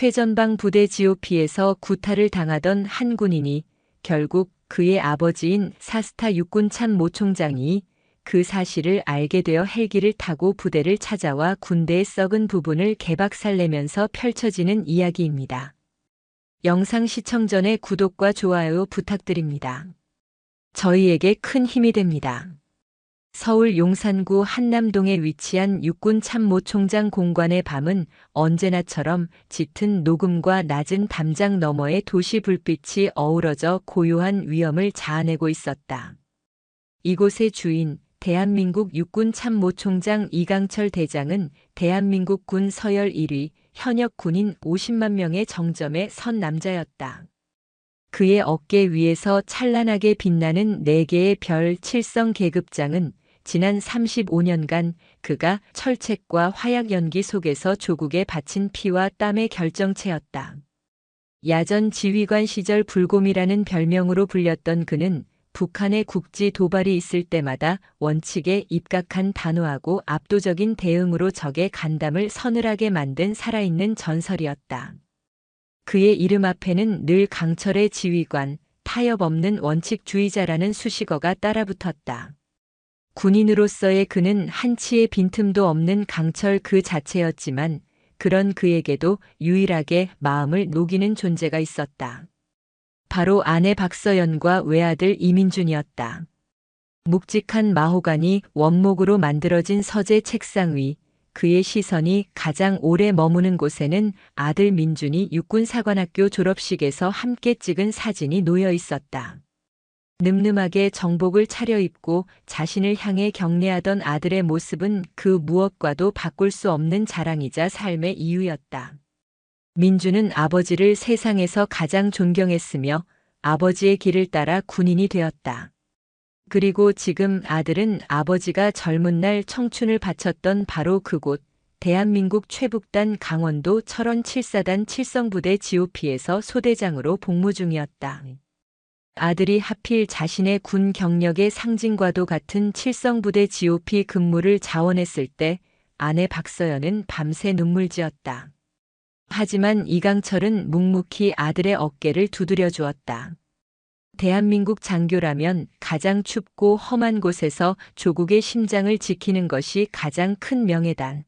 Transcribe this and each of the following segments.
최전방 부대 GOP에서 구타를 당하던 한 군인이 결국 그의 아버지인 사스타 육군 참모총장이 그 사실을 알게 되어 헬기를 타고 부대를 찾아와 군대의 썩은 부분을 개박살내면서 펼쳐지는 이야기입니다. 영상 시청 전에 구독과 좋아요 부탁드립니다. 저희에게 큰 힘이 됩니다. 서울 용산구 한남동에 위치한 육군 참모총장 공관의 밤은 언제나처럼 짙은 녹음과 낮은 담장 너머의 도시 불빛이 어우러져 고요한 위엄을 자아내고 있었다. 이곳의 주인, 대한민국 육군 참모총장 이강철 대장은 대한민국 군 서열 1위, 현역 군인 50만 명의 정점에 선 남자였다. 그의 어깨 위에서 찬란하게 빛나는 4개의 별 7성 계급장은 지난 35년간 그가 철책과 화약 연기 속에서 조국에 바친 피와 땀의 결정체였다. 야전 지휘관 시절 불곰이라는 별명으로 불렸던 그는 북한의 국지 도발이 있을 때마다 원칙에 입각한 단호하고 압도적인 대응으로 적의 간담을 서늘하게 만든 살아있는 전설이었다. 그의 이름 앞에는 늘 강철의 지휘관, 타협 없는 원칙주의자라는 수식어가 따라붙었다. 군인으로서의 그는 한치의 빈틈도 없는 강철 그 자체였지만 그런 그에게도 유일하게 마음을 녹이는 존재가 있었다. 바로 아내 박서연과 외아들 이민준이었다. 묵직한 마호가니 원목으로 만들어진 서재 책상 위, 그의 시선이 가장 오래 머무는 곳에는 아들 민준이 육군사관학교 졸업식에서 함께 찍은 사진이 놓여 있었다. 늠름하게 정복을 차려입고 자신을 향해 경례하던 아들의 모습은 그 무엇과도 바꿀 수 없는 자랑이자 삶의 이유였다. 민준은 아버지를 세상에서 가장 존경했으며 아버지의 길을 따라 군인이 되었다. 그리고 지금 아들은 아버지가 젊은 날 청춘을 바쳤던 바로 그곳, 대한민국 최북단 강원도 철원 7사단 7성부대 GOP에서 소대장으로 복무 중이었다. 아들이 하필 자신의 군 경력의 상징과도 같은 7성부대 GOP 근무를 자원했을 때 아내 박서연은 밤새 눈물지었다. 하지만 이강철은 묵묵히 아들의 어깨를 두드려 주었다. 대한민국 장교라면 가장 춥고 험한 곳에서 조국의 심장을 지키는 것이 가장 큰 명예다.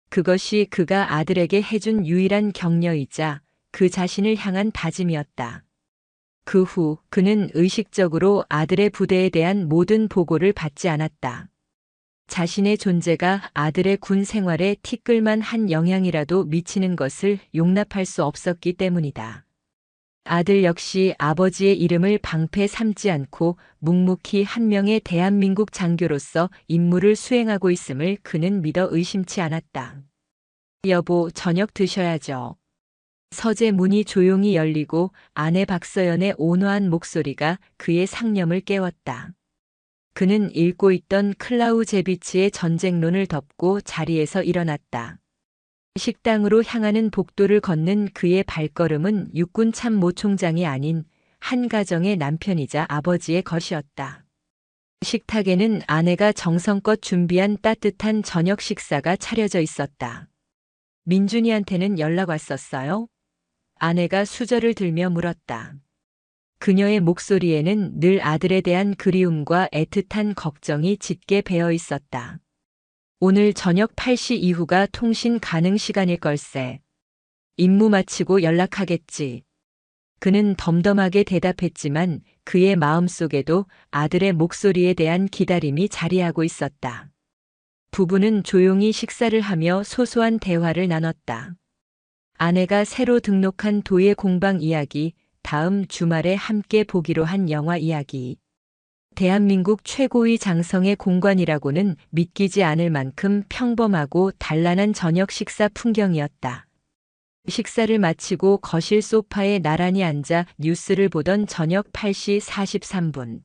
그것이 그가 아들에게 해준 유일한 격려이자 그 자신을 향한 다짐이었다. 그 후 그는 의식적으로 아들의 부대에 대한 모든 보고를 받지 않았다. 자신의 존재가 아들의 군 생활에 티끌만 한 영향이라도 미치는 것을 용납할 수 없었기 때문이다. 아들 역시 아버지의 이름을 방패 삼지 않고 묵묵히 한 명의 대한민국 장교로서 임무를 수행하고 있음을 그는 믿어 의심치 않았다. 여보, 저녁 드셔야죠. 서재 문이 조용히 열리고 아내 박서연의 온화한 목소리가 그의 상념을 깨웠다. 그는 읽고 있던 클라우제비치의 전쟁론을 덮고 자리에서 일어났다. 식당으로 향하는 복도를 걷는 그의 발걸음은 육군 참모총장이 아닌 한 가정의 남편이자 아버지의 것이었다. 식탁에는 아내가 정성껏 준비한 따뜻한 저녁 식사가 차려져 있었다. 민준이한테는 연락 왔었어요? 아내가 수저를 들며 물었다. 그녀의 목소리에는 늘 아들에 대한 그리움과 애틋한 걱정이 짙게 배어 있었다. 오늘 저녁 8시 이후가 통신 가능 시간일 걸세. 임무 마치고 연락하겠지. 그는 덤덤하게 대답했지만 그의 마음속에도 아들의 목소리에 대한 기다림이 자리하고 있었다. 부부는 조용히 식사를 하며 소소한 대화를 나눴다. 아내가 새로 등록한 도예 공방 이야기, 다음 주말에 함께 보기로 한 영화 이야기. 대한민국 최고의 장성의 공관이라고는 믿기지 않을 만큼 평범하고 단란한 저녁 식사 풍경이었다. 식사를 마치고 거실 소파에 나란히 앉아 뉴스를 보던 저녁 8시 43분.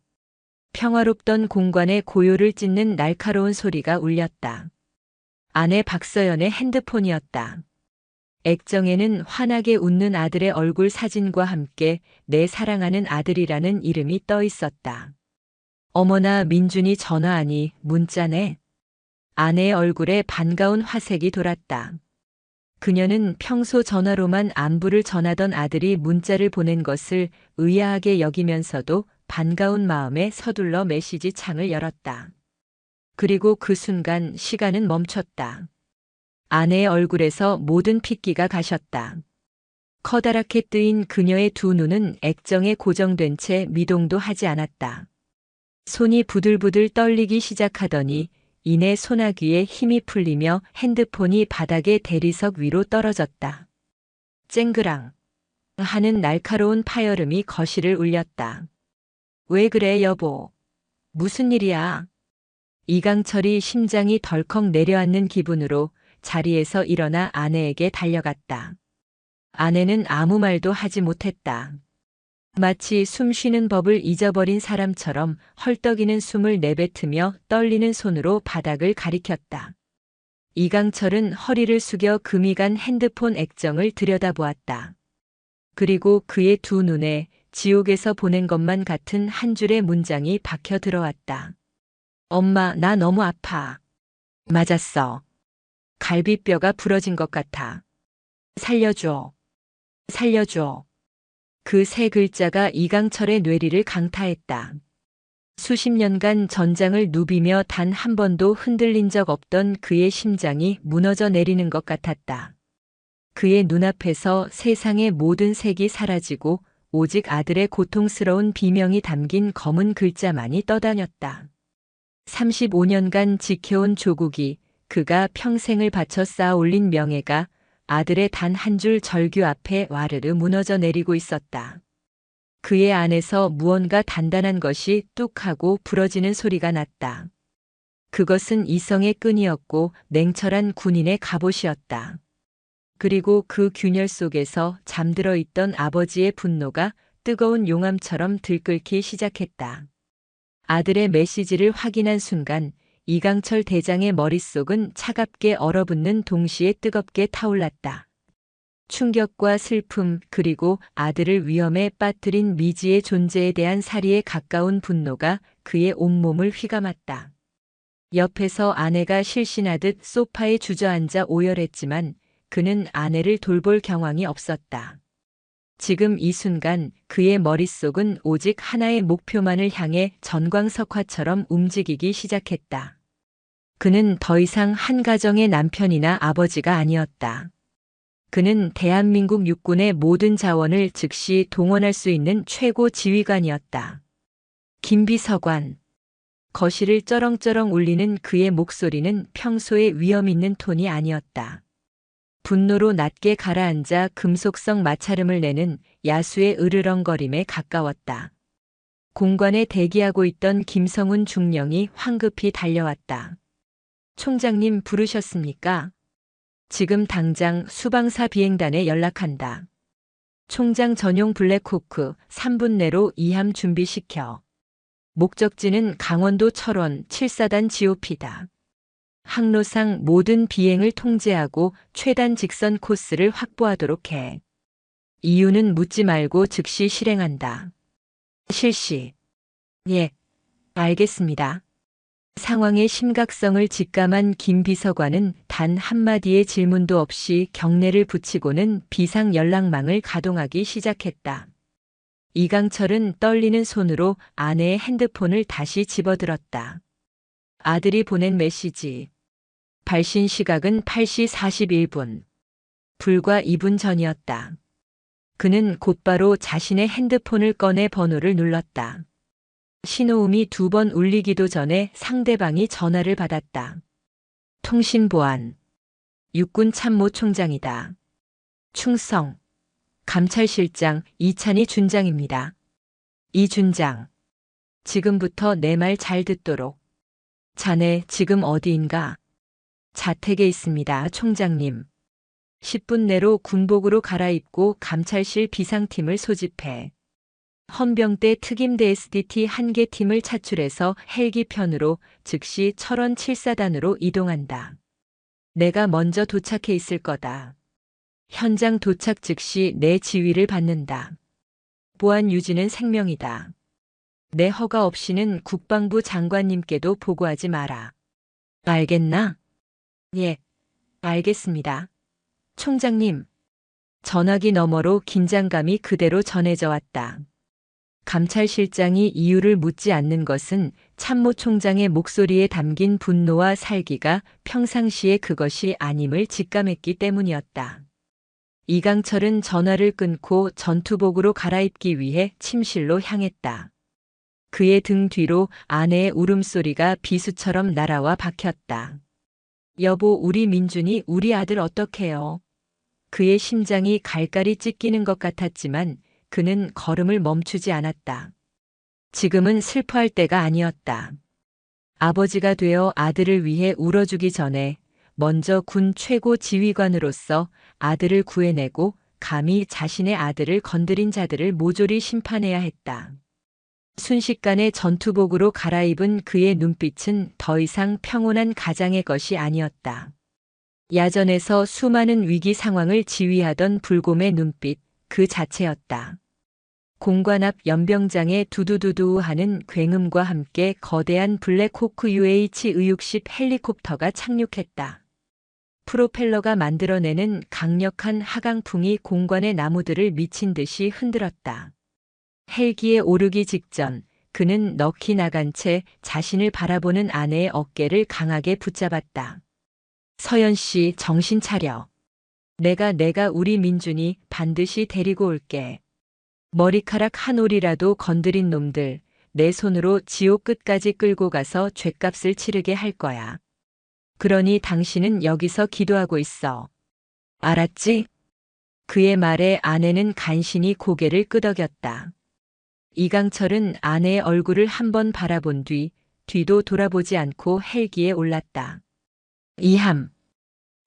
평화롭던 공관의 고요를 찢는 날카로운 소리가 울렸다. 아내 박서연의 핸드폰이었다. 액정에는 환하게 웃는 아들의 얼굴 사진과 함께 내 사랑하는 아들이라는 이름이 떠 있었다. 어머나, 민준이 전화하니 문자네. 아내의 얼굴에 반가운 화색이 돌았다. 그녀는 평소 전화로만 안부를 전하던 아들이 문자를 보낸 것을 의아하게 여기면서도 반가운 마음에 서둘러 메시지 창을 열었다. 그리고 그 순간 시간은 멈췄다. 아내의 얼굴에서 모든 핏기가 가셨다. 커다랗게 뜨인 그녀의 두 눈은 액정에 고정된 채 미동도 하지 않았다. 손이 부들부들 떨리기 시작하더니 이내 소나귀에 힘이 풀리며 핸드폰이 바닥의 대리석 위로 떨어졌다. 쨍그랑 하는 날카로운 파열음이 거실을 울렸다. 왜 그래 여보? 무슨 일이야? 이강철이 심장이 덜컥 내려앉는 기분으로 자리에서 일어나 아내에게 달려갔다. 아내는 아무 말도 하지 못했다. 마치 숨 쉬는 법을 잊어버린 사람처럼 헐떡이는 숨을 내뱉으며 떨리는 손으로 바닥을 가리켰다. 이강철은 허리를 숙여 금이 간 핸드폰 액정을 들여다보았다. 그리고 그의 두 눈에 지옥에서 보낸 것만 같은 한 줄의 문장이 박혀 들어왔다. 엄마, 나 너무 아파. 맞았어. 갈비뼈가 부러진 것 같아. 살려줘. 살려줘. 그 세 글자가 이강철의 뇌리를 강타했다. 수십 년간 전장을 누비며 단 한 번도 흔들린 적 없던 그의 심장이 무너져 내리는 것 같았다. 그의 눈앞에서 세상의 모든 색이 사라지고 오직 아들의 고통스러운 비명이 담긴 검은 글자만이 떠다녔다. 35년간 지켜온 조국이, 그가 평생을 바쳐 쌓아 올린 명예가 아들의 단 한 줄 절규 앞에 와르르 무너져 내리고 있었다. 그의 안에서 무언가 단단한 것이 뚝 하고 부러지는 소리가 났다. 그것은 이성의 끈이었고 냉철한 군인의 갑옷이었다. 그리고 그 균열 속에서 잠들어 있던 아버지의 분노가 뜨거운 용암처럼 들끓기 시작했다. 아들의 메시지를 확인한 순간 이강철 대장의 머릿속은 차갑게 얼어붙는 동시에 뜨겁게 타올랐다. 충격과 슬픔 그리고 아들을 위험에 빠뜨린 미지의 존재에 대한 살이에 가까운 분노가 그의 온몸을 휘감았다. 옆에서 아내가 실신하듯 소파에 주저앉아 오열했지만 그는 아내를 돌볼 경황이 없었다. 지금 이 순간 그의 머릿속은 오직 하나의 목표만을 향해 전광석화처럼 움직이기 시작했다. 그는 더 이상 한 가정의 남편이나 아버지가 아니었다. 그는 대한민국 육군의 모든 자원을 즉시 동원할 수 있는 최고 지휘관이었다. 김비서관. 거실을 쩌렁쩌렁 울리는 그의 목소리는 평소의 위험 있는 톤이 아니었다. 분노로 낮게 가라앉아 금속성 마찰음을 내는 야수의 으르렁거림에 가까웠다. 공관에 대기하고 있던 김성훈 중령이 황급히 달려왔다. 총장님 부르셨습니까? 지금 당장 수방사 비행단에 연락한다. 총장 전용 블랙호크 3분 내로 이함 준비시켜. 목적지는 강원도 철원 7사단 GOP다. 항로상 모든 비행을 통제하고 최단 직선 코스를 확보하도록 해. 이유는 묻지 말고 즉시 실행한다. 실시. 예, 알겠습니다. 상황의 심각성을 직감한 김 비서관은 단 한마디의 질문도 없이 경례를 붙이고는 비상 연락망을 가동하기 시작했다. 이강철은 떨리는 손으로 아내의 핸드폰을 다시 집어들었다. 아들이 보낸 메시지. 발신 시각은 8시 41분. 불과 2분 전이었다. 그는 곧바로 자신의 핸드폰을 꺼내 번호를 눌렀다. 신호음이 2번 울리기도 전에 상대방이 전화를 받았다. 통신보안. 육군 참모총장이다. 충성. 감찰실장 이찬희 준장입니다. 이 준장. 지금부터 내 말 잘 듣도록. 자네 지금 어디인가? 자택에 있습니다, 총장님. 10분 내로 군복으로 갈아입고 감찰실 비상팀을 소집해. 헌병대 특임대 SDT 1개 팀을 차출해서 헬기 편으로 즉시 철원 7사단으로 이동한다. 내가 먼저 도착해 있을 거다. 현장 도착 즉시 내 지휘를 받는다. 보안 유지는 생명이다. 내 허가 없이는 국방부 장관님께도 보고하지 마라. 알겠나? 예, 알겠습니다. 총장님. 전화기 너머로 긴장감이 그대로 전해져 왔다. 감찰실장이 이유를 묻지 않는 것은 참모 총장의 목소리에 담긴 분노와 살기가 평상시에 그것이 아님을 직감했기 때문이었다. 이강철은 전화를 끊고 전투복으로 갈아입기 위해 침실로 향했다. 그의 등 뒤로 아내의 울음소리가 비수처럼 날아와 박혔다. 여보, 우리 민준이 우리 아들 어떡해요? 그의 심장이 갈갈이 찢기는 것 같았지만 그는 걸음을 멈추지 않았다. 지금은 슬퍼할 때가 아니었다. 아버지가 되어 아들을 위해 울어주기 전에 먼저 군 최고 지휘관으로서 아들을 구해내고 감히 자신의 아들을 건드린 자들을 모조리 심판해야 했다. 순식간에 전투복으로 갈아입은 그의 눈빛은 더 이상 평온한 가장의 것이 아니었다. 야전에서 수많은 위기 상황을 지휘하던 불곰의 눈빛 그 자체였다. 공관 앞 연병장에 두두두두 하는 굉음과 함께 거대한 블랙호크 UH-60 헬리콥터가 착륙했다. 프로펠러가 만들어내는 강력한 하강풍이 공관의 나무들을 미친 듯이 흔들었다. 헬기에 오르기 직전 그는 넋이 나간 채 자신을 바라보는 아내의 어깨를 강하게 붙잡았다. 서연 씨, 정신 차려. 내가 우리 민준이 반드시 데리고 올게. 머리카락 한 올이라도 건드린 놈들 내 손으로 지옥 끝까지 끌고 가서 죗값을 치르게 할 거야. 그러니 당신은 여기서 기도하고 있어. 알았지? 그의 말에 아내는 간신히 고개를 끄덕였다. 이강철은 아내의 얼굴을 한번 바라본 뒤도 돌아보지 않고 헬기에 올랐다. 이함.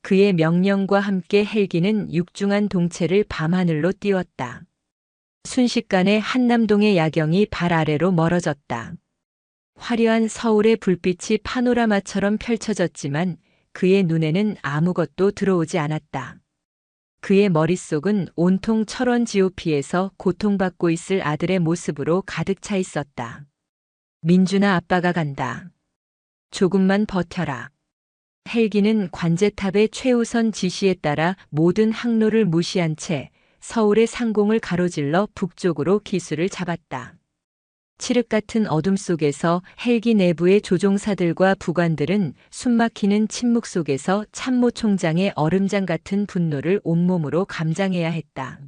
그의 명령과 함께 헬기는 육중한 동체를 밤하늘로 띄웠다. 순식간에 한남동의 야경이 발 아래로 멀어졌다. 화려한 서울의 불빛이 파노라마처럼 펼쳐졌지만 그의 눈에는 아무것도 들어오지 않았다. 그의 머릿속은 온통 철원 GOP에서 고통받고 있을 아들의 모습으로 가득 차 있었다. 민준아, 아빠가 간다. 조금만 버텨라. 헬기는 관제탑의 최우선 지시에 따라 모든 항로를 무시한 채 서울의 상공을 가로질러 북쪽으로 기수를 잡았다. 칠흑 같은 어둠 속에서 헬기 내부의 조종사들과 부관들은 숨막히는 침묵 속에서 참모 총장의 얼음장 같은 분노를 온몸으로 감장해야 했다.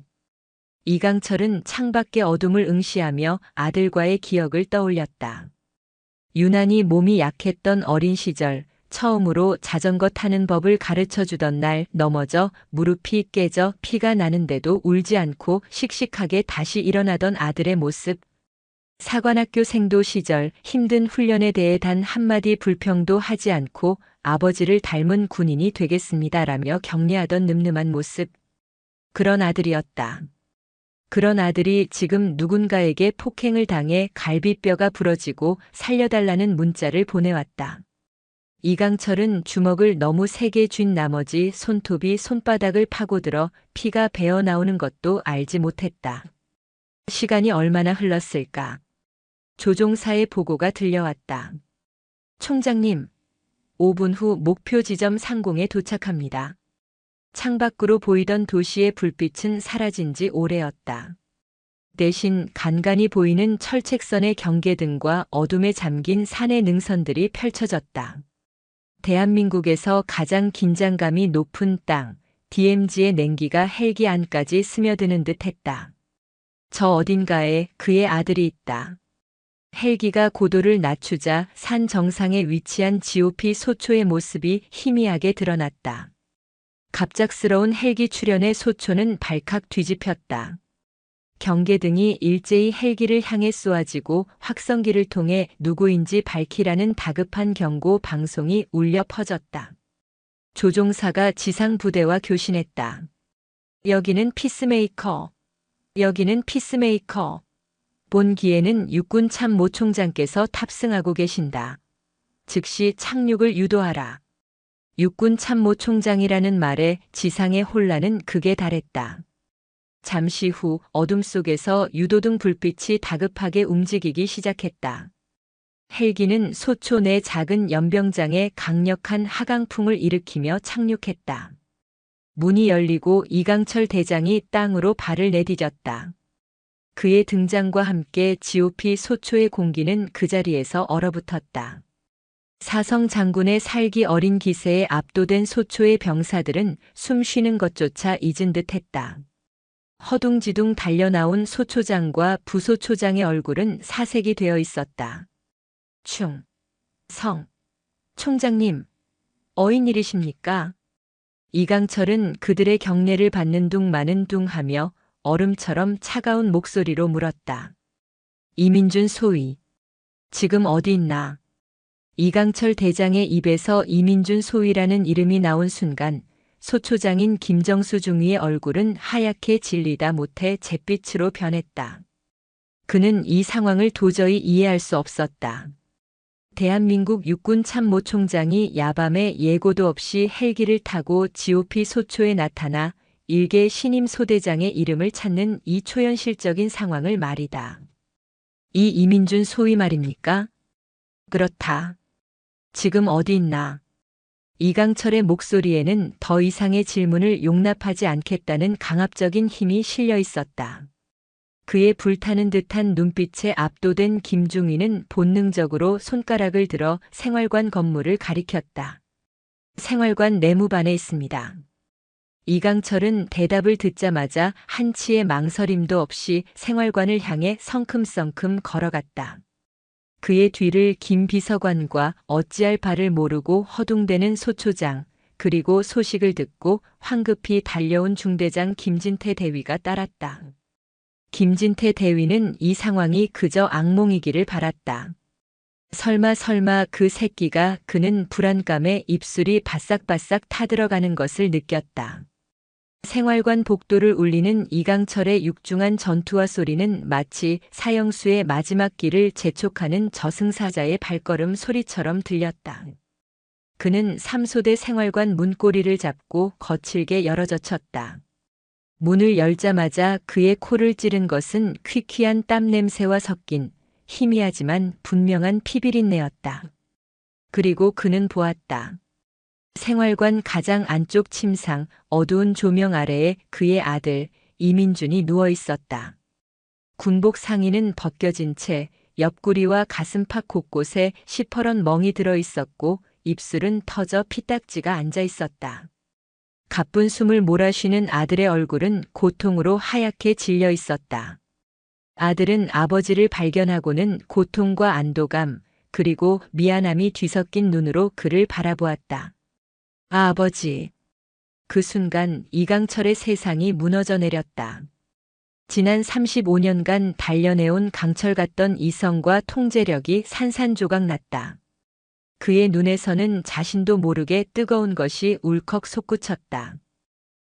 이강철은 창밖의 어둠을 응시하며 아들과의 기억을 떠올렸다. 유난히 몸이 약했던 어린 시절, 처음으로 자전거 타는 법을 가르쳐 주던 날 넘어져 무릎이 깨져 피가 나는데도 울지 않고 씩씩하게 다시 일어나던 아들의 모습. 사관학교 생도 시절 힘든 훈련에 대해 단 한마디 불평도 하지 않고 아버지를 닮은 군인이 되겠습니다라며 격려하던 늠름한 모습. 그런 아들이었다. 그런 아들이 지금 누군가에게 폭행을 당해 갈비뼈가 부러지고 살려달라는 문자를 보내왔다. 이강철은 주먹을 너무 세게 쥔 나머지 손톱이 손바닥을 파고들어 피가 배어 나오는 것도 알지 못했다. 시간이 얼마나 흘렀을까? 조종사의 보고가 들려왔다. 총장님, 5분 후 목표 지점 상공에 도착합니다. 창밖으로 보이던 도시의 불빛은 사라진 지 오래였다. 대신 간간히 보이는 철책선의 경계등과 어둠에 잠긴 산의 능선들이 펼쳐졌다. 대한민국에서 가장 긴장감이 높은 땅, DMZ의 냉기가 헬기 안까지 스며드는 듯 했다. 저 어딘가에 그의 아들이 있다. 헬기가 고도를 낮추자 산 정상에 위치한 GOP 소초의 모습이 희미하게 드러났다. 갑작스러운 헬기 출현에 소초는 발칵 뒤집혔다. 경계등이 일제히 헬기를 향해 쏘아지고 확성기를 통해 누구인지 밝히라는 다급한 경고 방송이 울려 퍼졌다. 조종사가 지상부대와 교신했다. 여기는 피스메이커. 여기는 피스메이커. 본기에는 육군 참모 총장께서 탑승하고 계신다. 즉시 착륙을 유도하라. 육군 참모 총장이라는 말에 지상의 혼란은 극에 달했다. 잠시 후 어둠 속에서 유도등 불빛이 다급하게 움직이기 시작했다. 헬기는 소초 내 작은 연병장에 강력한 하강풍을 일으키며 착륙했다. 문이 열리고 이강철 대장이 땅으로 발을 내디뎠다. 그의 등장과 함께 GOP 소초의 공기는 그 자리에서 얼어붙었다. 사성 장군의 살기 어린 기세에 압도된 소초의 병사들은 숨 쉬는 것조차 잊은 듯했다. 허둥지둥 달려나온 소초장과 부소초장의 얼굴은 사색이 되어 있었다. 성, 총장님, 어인일이십니까? 이강철은 그들의 경례를 받는 둥 마는 둥 하며 얼음처럼 차가운 목소리로 물었다. 이민준 소위, 지금 어디 있나? 이강철 대장의 입에서 이민준 소위라는 이름이 나온 순간 소초장인 김정수 중위의 얼굴은 하얗게 질리다 못해 잿빛으로 변했다. 그는 이 상황을 도저히 이해할 수 없었다. 대한민국 육군 참모총장이 야밤에 예고도 없이 헬기를 타고 GOP 소초에 나타나 일개 신임 소대장의 이름을 찾는 이 초현실적인 상황을 말이다. 이 이민준 소위 말입니까? 그렇다. 지금 어디 있나? 이강철의 목소리에는 더 이상의 질문을 용납하지 않겠다는 강압적인 힘이 실려 있었다. 그의 불타는 듯한 눈빛에 압도된 김중위는 본능적으로 손가락을 들어 생활관 건물을 가리켰다. 생활관 내무반에 있습니다. 이강철은 대답을 듣자마자 한치의 망설임도 없이 생활관을 향해 성큼성큼 걸어갔다. 그의 뒤를 김 비서관과 어찌할 바를 모르고 허둥대는 소초장, 그리고 소식을 듣고 황급히 달려온 중대장 김진태 대위가 따랐다. 김진태 대위는 이 상황이 그저 악몽이기를 바랐다. 설마 그 새끼가 그는 불안감에 입술이 바싹바싹 타들어가는 것을 느꼈다. 생활관 복도를 울리는 이강철의 육중한 전투화 소리는 마치 사형수의 마지막 길을 재촉하는 저승사자의 발걸음 소리처럼 들렸다. 그는 3소대 생활관 문고리를 잡고 거칠게 열어젖혔다. 문을 열자마자 그의 코를 찌른 것은 퀴퀴한 땀 냄새와 섞인 희미하지만 분명한 피비린내였다. 그리고 그는 보았다. 생활관 가장 안쪽 침상 어두운 조명 아래에 그의 아들 이민준이 누워 있었다. 군복 상의는 벗겨진 채 옆구리와 가슴팍 곳곳에 시퍼런 멍이 들어 있었고 입술은 터져 피딱지가 앉아 있었다. 가쁜 숨을 몰아쉬는 아들의 얼굴은 고통으로 하얗게 질려 있었다. 아들은 아버지를 발견하고는 고통과 안도감 그리고 미안함이 뒤섞인 눈으로 그를 바라보았다. 아버지. 그 순간 이강철의 세상이 무너져 내렸다. 지난 35년간 단련해온 강철 같던 이성과 통제력이 산산조각 났다. 그의 눈에서는 자신도 모르게 뜨거운 것이 울컥 솟구쳤다.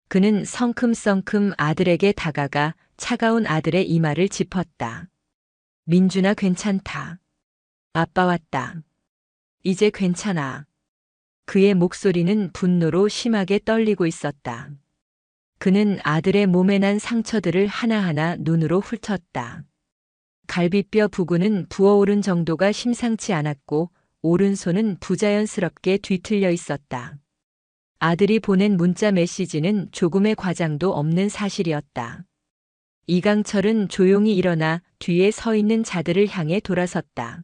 그는 성큼성큼 아들에게 다가가 차가운 아들의 이마를 짚었다. 민준아 괜찮다. 아빠 왔다. 이제 괜찮아. 그의 목소리는 분노로 심하게 떨리고 있었다. 그는 아들의 몸에 난 상처들을 하나하나 눈으로 훑었다. 갈비뼈 부근은 부어오른 정도가 심상치 않았고 오른손은 부자연스럽게 뒤틀려 있었다. 아들이 보낸 문자 메시지는 조금의 과장도 없는 사실이었다. 이강철은 조용히 일어나 뒤에 서 있는 자들을 향해 돌아섰다.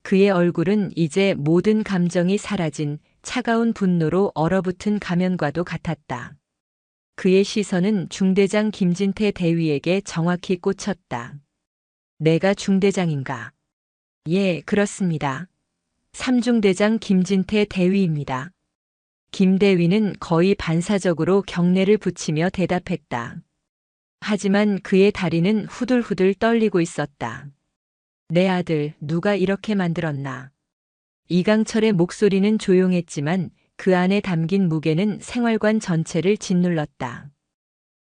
그의 얼굴은 이제 모든 감정이 사라진 차가운 분노로 얼어붙은 가면과도 같았다. 그의 시선은 중대장 김진태 대위에게 정확히 꽂혔다. 내가 중대장인가? 예, 그렇습니다. 삼중대장 김진태 대위입니다. 김 대위는 거의 반사적으로 경례를 붙이며 대답했다. 하지만 그의 다리는 후들후들 떨리고 있었다. 내 아들 누가 이렇게 만들었나? 이강철의 목소리는 조용했지만 그 안에 담긴 무게는 생활관 전체를 짓눌렀다.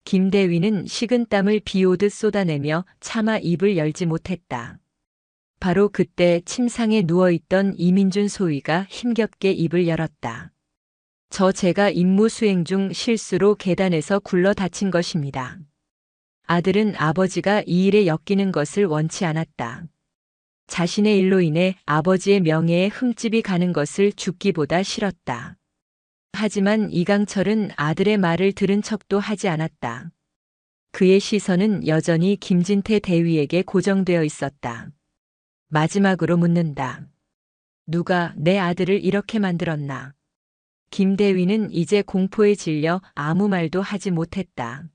김 대위는 식은땀을 비오듯 쏟아내며 차마 입을 열지 못했다. 바로 그때 침상에 누워있던 이민준 소위가 힘겹게 입을 열었다. 제가 임무 수행 중 실수로 계단에서 굴러 다친 것입니다. 아들은 아버지가 이 일에 엮이는 것을 원치 않았다. 자신의 일로 인해 아버지의 명예에 흠집이 가는 것을 죽기보다 싫었다. 하지만 이강철은 아들의 말을 들은 척도 하지 않았다. 그의 시선은 여전히 김진태 대위에게 고정되어 있었다. 마지막으로 묻는다. 누가 내 아들을 이렇게 만들었나? 김 대위는 이제 공포에 질려 아무 말도 하지 못했다.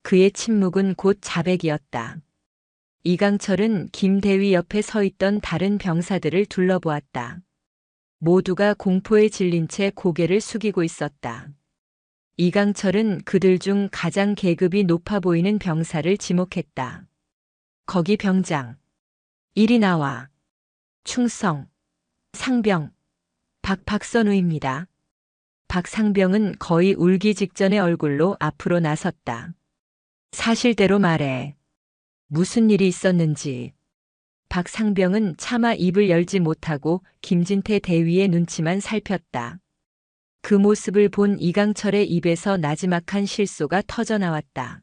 그의 침묵은 곧 자백이었다. 이강철은 김 대위 옆에 서 있던 다른 병사들을 둘러보았다. 모두가 공포에 질린 채 고개를 숙이고 있었다. 이강철은 그들 중 가장 계급이 높아 보이는 병사를 지목했다. 거기 병장. 이리 나와. 충성. 상병. 박선우입니다. 박상병은 거의 울기 직전의 얼굴로 앞으로 나섰다. 사실대로 말해. 무슨 일이 있었는지. 박상병은 차마 입을 열지 못하고 김진태 대위의 눈치만 살폈다. 그 모습을 본 이강철의 입에서 나지막한 실소가 터져나왔다.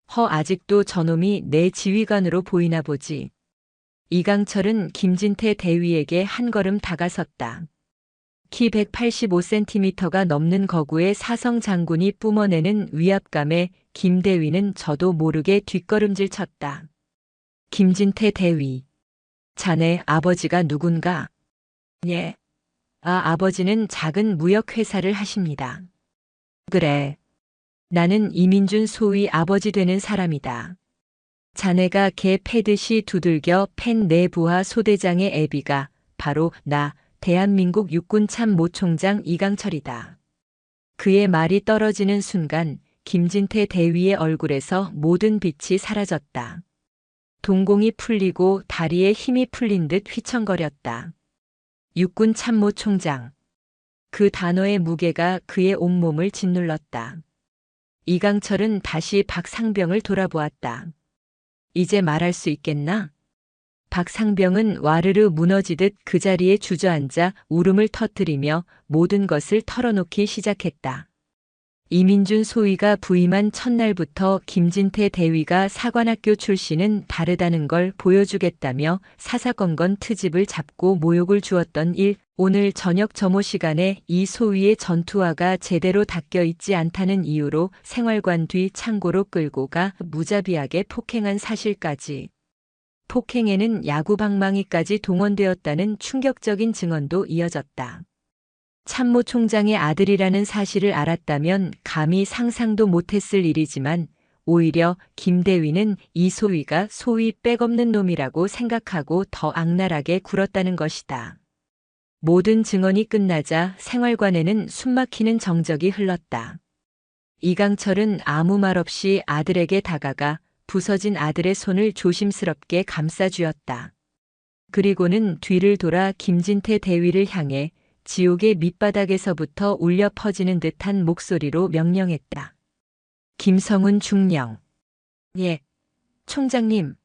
아직도 저놈이 내 지휘관으로 보이나 보지. 이강철은 김진태 대위에게 한 걸음 다가섰다. 키 185cm가 넘는 거구의 사성 장군이 뿜어내는 위압감에 김 대위는 저도 모르게 뒷걸음질 쳤다. 김진태 대위. 자네 아버지가 누군가? 예. 아버지는 작은 무역회사를 하십니다. 그래. 나는 이민준 소위 아버지 되는 사람이다. 자네가 개 패듯이 두들겨 팬 내 부하 소대장의 애비가 바로 나 대한민국 육군 참모총장 이강철이다. 그의 말이 떨어지는 순간 김진태 대위의 얼굴에서 모든 빛이 사라졌다. 동공이 풀리고 다리에 힘이 풀린 듯 휘청거렸다. 육군 참모총장. 그 단어의 무게가 그의 온몸을 짓눌렀다. 이강철은 다시 박상병을 돌아보았다. 이제 말할 수 있겠나? 박상병은 와르르 무너지듯 그 자리에 주저앉아 울음을 터뜨리며 모든 것을 털어놓기 시작했다. 이민준 소위가 부임한 첫날부터 김진태 대위가 사관학교 출신은 다르다는 걸 보여주겠다며 사사건건 트집을 잡고 모욕을 주었던 일, 오늘 저녁 점호 시간에 이 소위의 전투화가 제대로 닦여 있지 않다는 이유로 생활관 뒤 창고로 끌고 가 무자비하게 폭행한 사실까지. 폭행에는 야구방망이까지 동원되었다는 충격적인 증언도 이어졌다. 참모총장의 아들이라는 사실을 알았다면 감히 상상도 못했을 일이지만 오히려 김 대위는 이 소위가 소위 백없는 놈이라고 생각하고 더 악랄하게 굴었다는 것이다. 모든 증언이 끝나자 생활관에는 숨막히는 정적이 흘렀다. 이강철은 아무 말 없이 아들에게 다가가 부서진 아들의 손을 조심스럽게 감싸쥐었다. 그리고는 뒤를 돌아 김진태 대위를 향해 지옥의 밑바닥에서부터 울려 퍼지는 듯한 목소리로 명령했다. 김성훈 중령. 예, 총장님.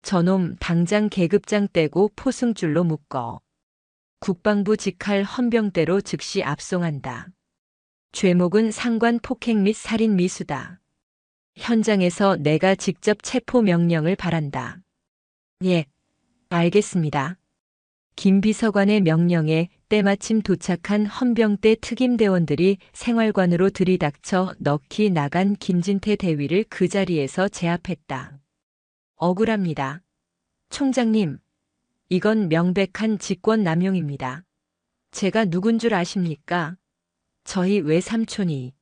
저놈 당장 계급장 떼고 포승줄로 묶어. 국방부 직할 헌병대로 즉시 압송한다. 죄목은 상관 폭행 및 살인 미수다. 현장에서 내가 직접 체포 명령을 바란다. 예, 알겠습니다. 김 비서관의 명령에 때마침 도착한 헌병대 특임대원들이 생활관으로 들이닥쳐 넋이 나간 김진태 대위를 그 자리에서 제압했다. 억울합니다. 총장님, 이건 명백한 직권남용입니다. 제가 누군 줄 아십니까? 저희 외삼촌이.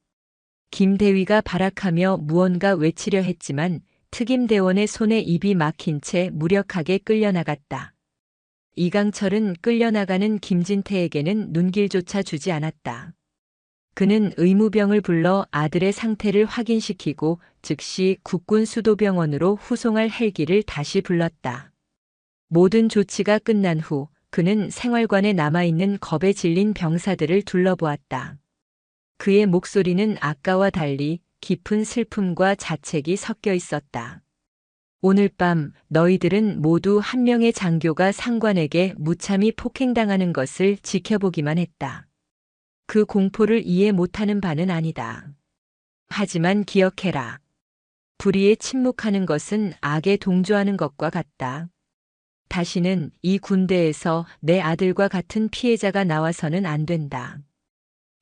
김 대위가 발악하며 무언가 외치려 했지만 특임대원의 손에 입이 막힌 채 무력하게 끌려나갔다. 이강철은 끌려나가는 김진태에게는 눈길조차 주지 않았다. 그는 의무병을 불러 아들의 상태를 확인시키고 즉시 국군 수도병원으로 후송할 헬기를 다시 불렀다. 모든 조치가 끝난 후 그는 생활관에 남아있는 겁에 질린 병사들을 둘러보았다. 그의 목소리는 아까와 달리 깊은 슬픔과 자책이 섞여 있었다. 오늘 밤 너희들은 모두 한 명의 장교가 상관에게 무참히 폭행당하는 것을 지켜보기만 했다. 그 공포를 이해 못하는 바는 아니다. 하지만 기억해라. 불의에 침묵하는 것은 악에 동조하는 것과 같다. 다시는 이 군대에서 내 아들과 같은 피해자가 나와서는 안 된다.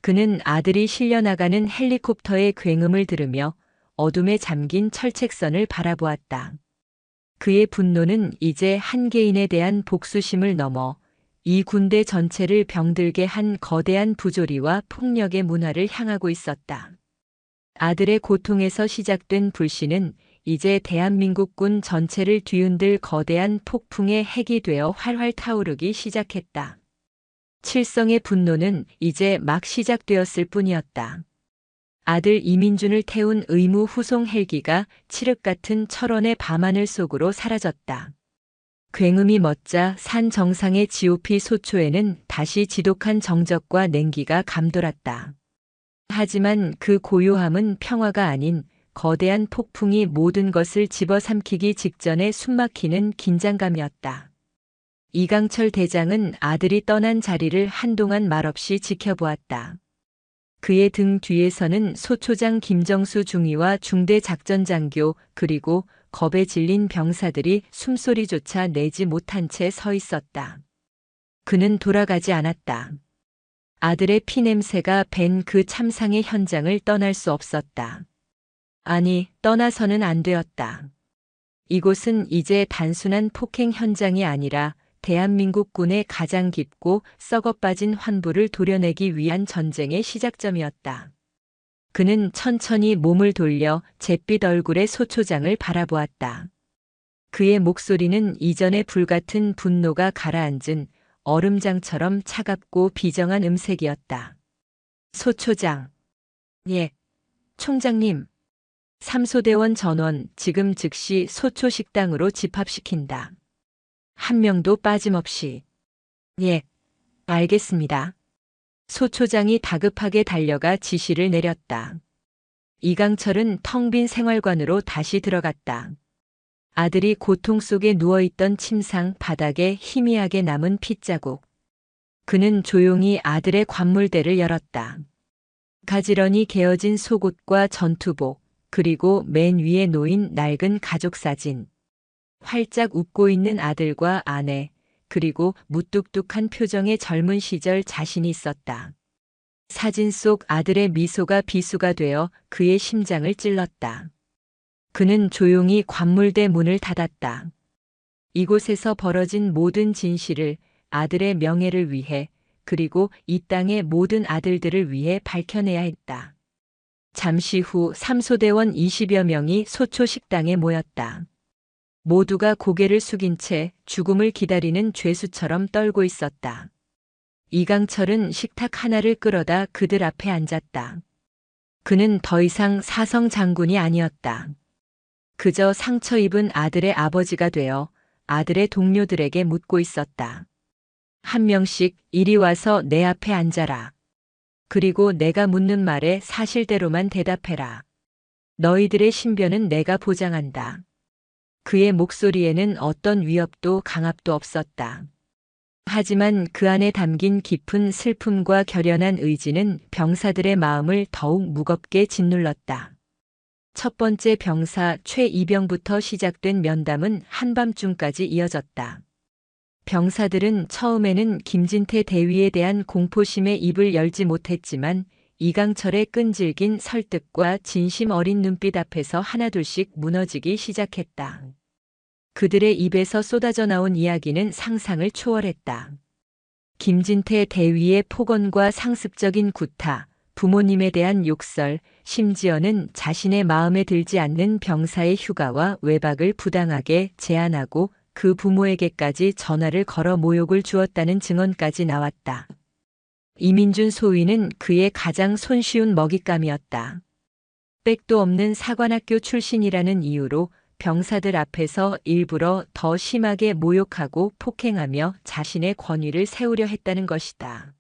그는 아들이 실려나가는 헬리콥터의 굉음을 들으며 어둠에 잠긴 철책선을 바라보았다. 그의 분노는 이제 한 개인에 대한 복수심을 넘어 이 군대 전체를 병들게 한 거대한 부조리와 폭력의 문화를 향하고 있었다. 아들의 고통에서 시작된 불신은 이제 대한민국군 전체를 뒤흔들 거대한 폭풍의 핵이 되어 활활 타오르기 시작했다. 칠성의 분노는 이제 막 시작되었을 뿐이었다. 아들 이민준을 태운 의무 후송 헬기가 칠흑 같은 철원의 밤하늘 속으로 사라졌다. 굉음이 멎자 산 정상의 GOP 소초에는 다시 지독한 정적과 냉기가 감돌았다. 하지만 그 고요함은 평화가 아닌 거대한 폭풍이 모든 것을 집어삼키기 직전에 숨막히는 긴장감이었다. 이강철 대장은 아들이 떠난 자리를 한동안 말없이 지켜보았다. 그의 등 뒤에서는 소초장 김정수 중위와 중대 작전장교 그리고 겁에 질린 병사들이 숨소리조차 내지 못한 채 서 있었다. 그는 돌아가지 않았다. 아들의 피냄새가 밴 그 참상의 현장을 떠날 수 없었다. 아니, 떠나서는 안 되었다. 이곳은 이제 단순한 폭행 현장이 아니라 대한민국 군의 가장 깊고 썩어빠진 환부를 도려내기 위한 전쟁의 시작점이었다. 그는 천천히 몸을 돌려 잿빛 얼굴의 소초장을 바라보았다. 그의 목소리는 이전의 불같은 분노가 가라앉은 얼음장처럼 차갑고 비정한 음색이었다. 소초장. 예. 총장님. 삼소대원 전원 지금 즉시 소초 식당으로 집합시킨다. 한 명도 빠짐없이. 예. 알겠습니다. 소초장이 다급하게 달려가 지시를 내렸다. 이강철은 텅 빈 생활관으로 다시 들어갔다. 아들이 고통 속에 누워있던 침상 바닥에 희미하게 남은 핏자국. 그는 조용히 아들의 관물대를 열었다. 가지런히 개어진 속옷과 전투복, 그리고 맨 위에 놓인 낡은 가족사진. 활짝 웃고 있는 아들과 아내, 그리고 무뚝뚝한 표정의 젊은 시절 자신이 있었다. 사진 속 아들의 미소가 비수가 되어 그의 심장을 찔렀다. 그는 조용히 관물대 문을 닫았다. 이곳에서 벌어진 모든 진실을 아들의 명예를 위해 그리고 이 땅의 모든 아들들을 위해 밝혀내야 했다. 잠시 후 삼소대원 20여 명이 소초 식당에 모였다. 모두가 고개를 숙인 채 죽음을 기다리는 죄수처럼 떨고 있었다. 이강철은 식탁 하나를 끌어다 그들 앞에 앉았다. 그는 더 이상 사성 장군이 아니었다. 그저 상처 입은 아들의 아버지가 되어 아들의 동료들에게 묻고 있었다. 한 명씩 이리 와서 내 앞에 앉아라. 그리고 내가 묻는 말에 사실대로만 대답해라. 너희들의 신변은 내가 보장한다. 그의 목소리에는 어떤 위협도 강압도 없었다. 하지만 그 안에 담긴 깊은 슬픔과 결연한 의지는 병사들의 마음을 더욱 무겁게 짓눌렀다. 첫 번째 병사 최이병부터 시작된 면담은 한밤중까지 이어졌다. 병사들은 처음에는 김진태 대위에 대한 공포심에 입을 열지 못했지만 이강철의 끈질긴 설득과 진심 어린 눈빛 앞에서 하나둘씩 무너지기 시작했다. 그들의 입에서 쏟아져 나온 이야기는 상상을 초월했다. 김진태 대위의 폭언과 상습적인 구타, 부모님에 대한 욕설, 심지어는 자신의 마음에 들지 않는 병사의 휴가와 외박을 부당하게 제한하고 그 부모에게까지 전화를 걸어 모욕을 주었다는 증언까지 나왔다. 이민준 소위는 그의 가장 손쉬운 먹잇감이었다. 백도 없는 사관학교 출신이라는 이유로 병사들 앞에서 일부러 더 심하게 모욕하고 폭행하며 자신의 권위를 세우려 했다는 것이다.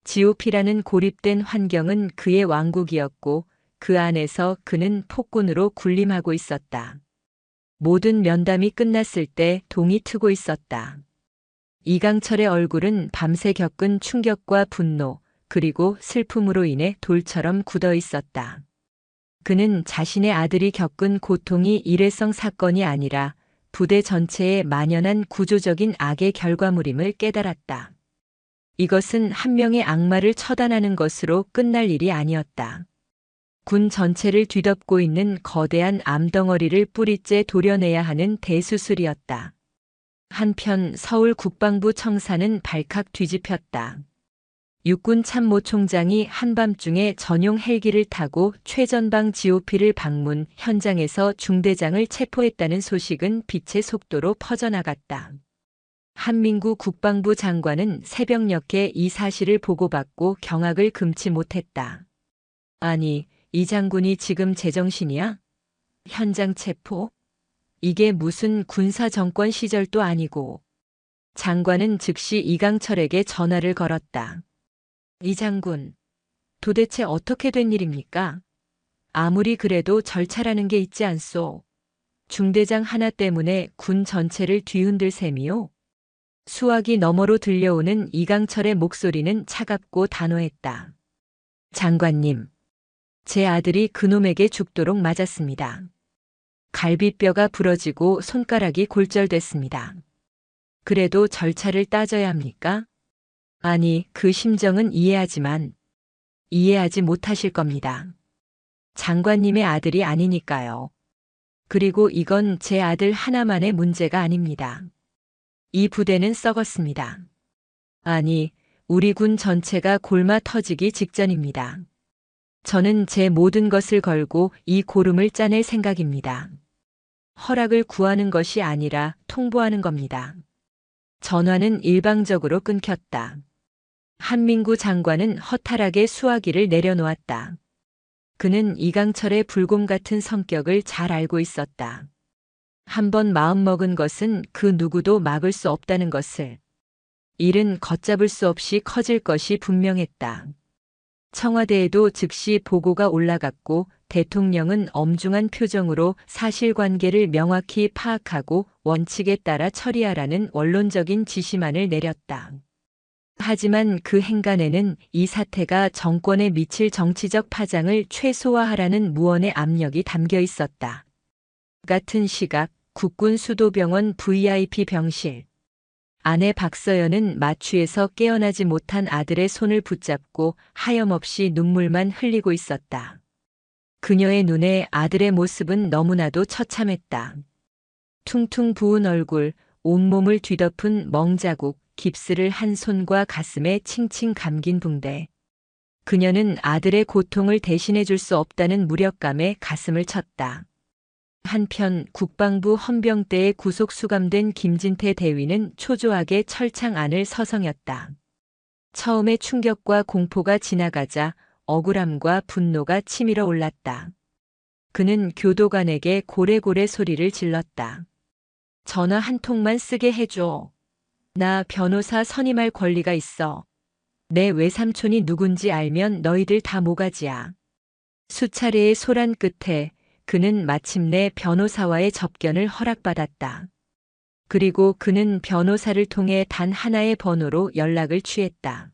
GOP라는 고립된 환경은 그의 왕국이었고 그 안에서 그는 폭군으로 군림하고 있었다. 모든 면담이 끝났을 때 동이 트고 있었다. 이강철의 얼굴은 밤새 겪은 충격과 분노, 그리고 슬픔으로 인해 돌처럼 굳어 있었다. 그는 자신의 아들이 겪은 고통이 일회성 사건이 아니라 부대 전체에 만연한 구조적인 악의 결과물임을 깨달았다. 이것은 한 명의 악마를 처단하는 것으로 끝날 일이 아니었다. 군 전체를 뒤덮고 있는 거대한 암덩어리를 뿌리째 도려내야 하는 대수술이었다. 한편 서울 국방부 청사는 발칵 뒤집혔다. 육군 참모총장이 한밤중에 전용 헬기를 타고 최전방 GOP를 방문, 현장에서 중대장을 체포했다는 소식은 빛의 속도로 퍼져나갔다. 한민구 국방부 장관은 새벽녘에 이 사실을 보고받고 경악을 금치 못했다. 아니, 이 장군이 지금 제정신이야? 현장 체포? 이게 무슨 군사 정권 시절도 아니고. 장관은 즉시 이강철에게 전화를 걸었다. 이 장군, 도대체 어떻게 된 일입니까? 아무리 그래도 절차라는 게 있지 않소. 중대장 하나 때문에 군 전체를 뒤흔들 셈이요? 수화기 너머로 들려오는 이강철의 목소리는 차갑고 단호했다. 장관님, 제 아들이 그놈에게 죽도록 맞았습니다. 갈비뼈가 부러지고 손가락이 골절됐습니다. 그래도 절차를 따져야 합니까? 아니, 그 심정은 이해하지만 이해하지 못하실 겁니다. 장관님의 아들이 아니니까요. 그리고 이건 제 아들 하나만의 문제가 아닙니다. 이 부대는 썩었습니다. 아니, 우리 군 전체가 골마 터지기 직전입니다. 저는 제 모든 것을 걸고 이 고름을 짜낼 생각입니다. 허락을 구하는 것이 아니라 통보하는 겁니다. 전화는 일방적으로 끊겼다. 한민구 장관은 허탈하게 수화기를 내려놓았다. 그는 이강철의 불곰 같은 성격을 잘 알고 있었다. 한번 마음먹은 것은 그 누구도 막을 수 없다는 것을. 일은 걷잡을 수 없이 커질 것이 분명했다. 청와대에도 즉시 보고가 올라갔고 대통령은 엄중한 표정으로 사실관계를 명확히 파악하고 원칙에 따라 처리하라는 원론적인 지시만을 내렸다. 하지만 그 행간에는 이 사태가 정권에 미칠 정치적 파장을 최소화하라는 무언의 압력이 담겨 있었다. 같은 시각 국군 수도병원 VIP 병실. 아내 박서연은 마취에서 깨어나지 못한 아들의 손을 붙잡고 하염없이 눈물만 흘리고 있었다. 그녀의 눈에 아들의 모습은 너무나도 처참했다. 퉁퉁 부은 얼굴, 온몸을 뒤덮은 멍자국, 깁스를 한 손과 가슴에 칭칭 감긴 붕대. 그녀는 아들의 고통을 대신해 줄 수 없다는 무력감에 가슴을 쳤다. 한편 국방부 헌병대에 구속 수감된 김진태 대위는 초조하게 철창 안을 서성였다. 처음에 충격과 공포가 지나가자 억울함과 분노가 치밀어 올랐다. 그는 교도관에게 고래고래 소리를 질렀다. 전화 한 통만 쓰게 해줘. 나 변호사 선임할 권리가 있어. 내 외삼촌이 누군지 알면 너희들 다 모가지야. 수차례의 소란 끝에 그는 마침내 변호사와의 접견을 허락받았다. 그리고 그는 변호사를 통해 단 하나의 번호로 연락을 취했다.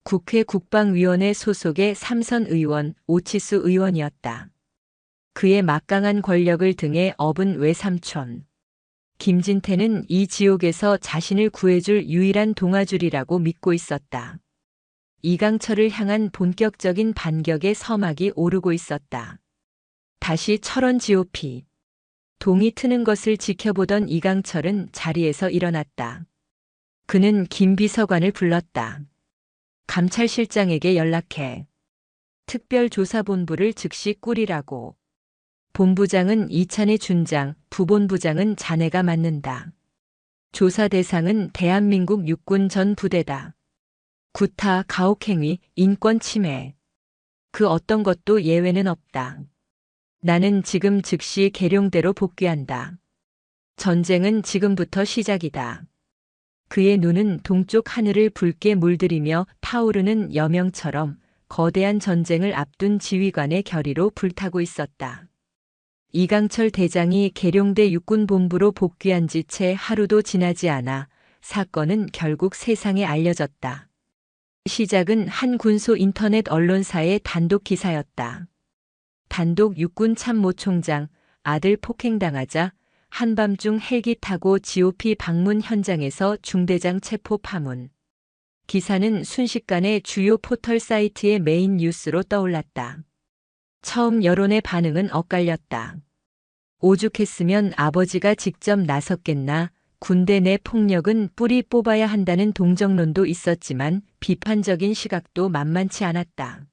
국회 국방위원회 소속의 삼선 의원 오치수 의원이었다. 그의 막강한 권력을 등에 업은 외삼촌. 김진태는 이 지옥에서 자신을 구해줄 유일한 동아줄이라고 믿고 있었다. 이강철을 향한 본격적인 반격의 서막이 오르고 있었다. 다시 철원 GOP. 동이 트는 것을 지켜보던 이강철은 자리에서 일어났다. 그는 김 비서관을 불렀다. 감찰실장에게 연락해. 특별조사본부를 즉시 꾸리라고. 본부장은 이찬의 준장, 부본부장은 자네가 맡는다. 조사 대상은 대한민국 육군 전 부대다. 구타, 가혹행위, 인권 침해. 그 어떤 것도 예외는 없다. 나는 지금 즉시 계룡대로 복귀한다. 전쟁은 지금부터 시작이다. 그의 눈은 동쪽 하늘을 붉게 물들이며 타오르는 여명처럼 거대한 전쟁을 앞둔 지휘관의 결의로 불타고 있었다. 이강철 대장이 계룡대 육군본부로 복귀한 지 채 하루도 지나지 않아 사건은 결국 세상에 알려졌다. 시작은 한 군소 인터넷 언론사의 단독 기사였다. 단독 육군 참모총장, 아들 폭행당하자 한밤중 헬기 타고 GOP 방문 현장에서 중대장 체포 파문. 기사는 순식간에 주요 포털 사이트의 메인 뉴스로 떠올랐다. 처음 여론의 반응은 엇갈렸다. 오죽했으면 아버지가 직접 나섰겠나, 군대 내 폭력은 뿌리 뽑아야 한다는 동정론도 있었지만 비판적인 시각도 만만치 않았다.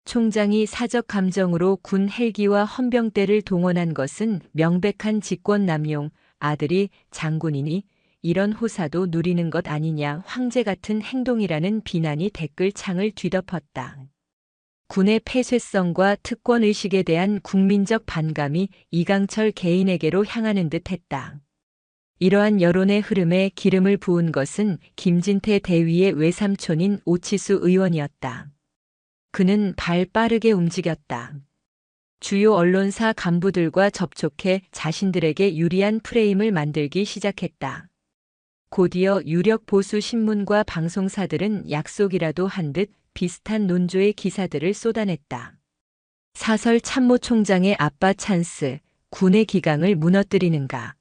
총장이 사적 감정으로 군 헬기와 헌병대를 동원한 것은 명백한 직권 남용, 아들이 장군이니 이런 호사도 누리는 것 아니냐, 황제 같은 행동이라는 비난이 댓글창을 뒤덮었다. 군의 폐쇄성과 특권의식에 대한 국민적 반감이 이강철 개인에게로 향하는 듯했다. 이러한 여론의 흐름에 기름을 부은 것은 김진태 대위의 외삼촌인 오치수 의원이었다. 그는 발 빠르게 움직였다. 주요 언론사 간부들과 접촉해 자신들에게 유리한 프레임을 만들기 시작했다. 곧이어 유력 보수 신문과 방송사들은 약속이라도 한 듯 비슷한 논조의 기사들을 쏟아냈다. 사설 참모총장의 아빠 찬스, 군의 기강을 무너뜨리는가.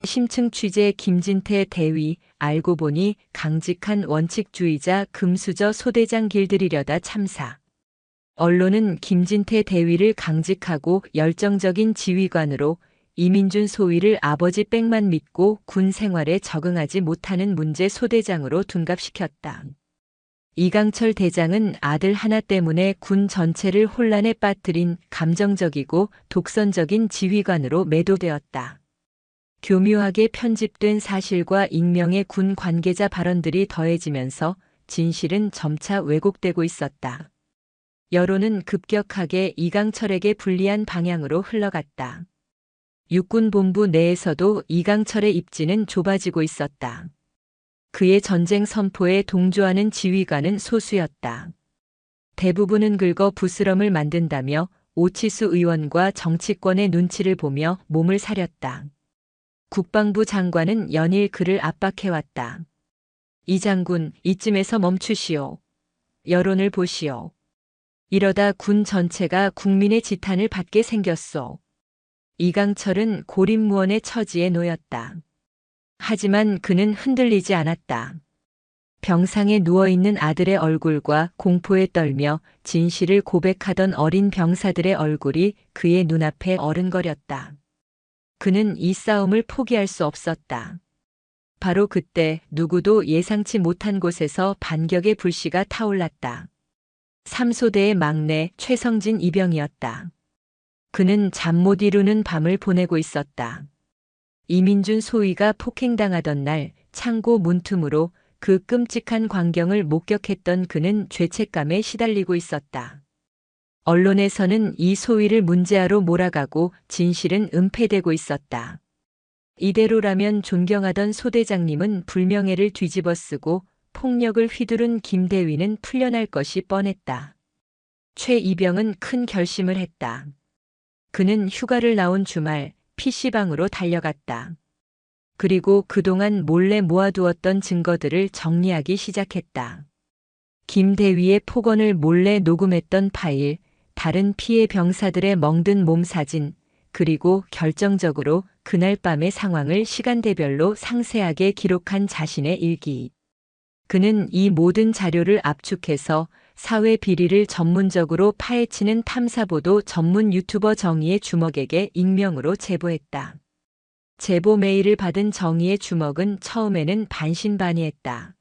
심층 취재 김진태 대위, 알고 보니 강직한 원칙주의자 금수저 소대장 길들이려다 참사. 언론은 김진태 대위를 강직하고 열정적인 지휘관으로, 이민준 소위를 아버지 빽만 믿고 군 생활에 적응하지 못하는 문제 소대장으로 둔갑시켰다. 이강철 대장은 아들 하나 때문에 군 전체를 혼란에 빠뜨린 감정적이고 독선적인 지휘관으로 매도되었다. 교묘하게 편집된 사실과 익명의 군 관계자 발언들이 더해지면서 진실은 점차 왜곡되고 있었다. 여론은 급격하게 이강철에게 불리한 방향으로 흘러갔다. 육군본부 내에서도 이강철의 입지는 좁아지고 있었다. 그의 전쟁 선포에 동조하는 지휘관은 소수였다. 대부분은 긁어 부스럼을 만든다며 오치수 의원과 정치권의 눈치를 보며 몸을 사렸다. 국방부 장관은 연일 그를 압박해왔다. 이 장군, 이쯤에서 멈추시오. 여론을 보시오. 이러다 군 전체가 국민의 지탄을 받게 생겼소. 이강철은 고립무원의 처지에 놓였다. 하지만 그는 흔들리지 않았다. 병상에 누워있는 아들의 얼굴과 공포에 떨며 진실을 고백하던 어린 병사들의 얼굴이 그의 눈앞에 어른거렸다. 그는 이 싸움을 포기할 수 없었다. 바로 그때 누구도 예상치 못한 곳에서 반격의 불씨가 타올랐다. 3소대의 막내 최성진 이병이었다. 그는 잠 못 이루는 밤을 보내고 있었다. 이민준 소위가 폭행당하던 날 창고 문틈으로 그 끔찍한 광경을 목격했던 그는 죄책감에 시달리고 있었다. 언론에서는 이 소위를 문제아로 몰아가고 진실은 은폐되고 있었다. 이대로라면 존경하던 소대장님은 불명예를 뒤집어쓰고 폭력을 휘두른 김대위는 풀려날 것이 뻔했다. 최 이병은 큰 결심을 했다. 그는 휴가를 나온 주말 PC방으로 달려갔다. 그리고 그동안 몰래 모아두었던 증거들을 정리하기 시작했다. 김대위의 폭언을 몰래 녹음했던 파일, 다른 피해 병사들의 멍든 몸 사진, 그리고 결정적으로 그날 밤의 상황을 시간대별로 상세하게 기록한 자신의 일기. 그는 이 모든 자료를 압축해서 사회 비리를 전문적으로 파헤치는 탐사보도 전문 유튜버 정의의 주먹에게 익명으로 제보했다. 제보 메일을 받은 정의의 주먹은 처음에는 반신반의했다.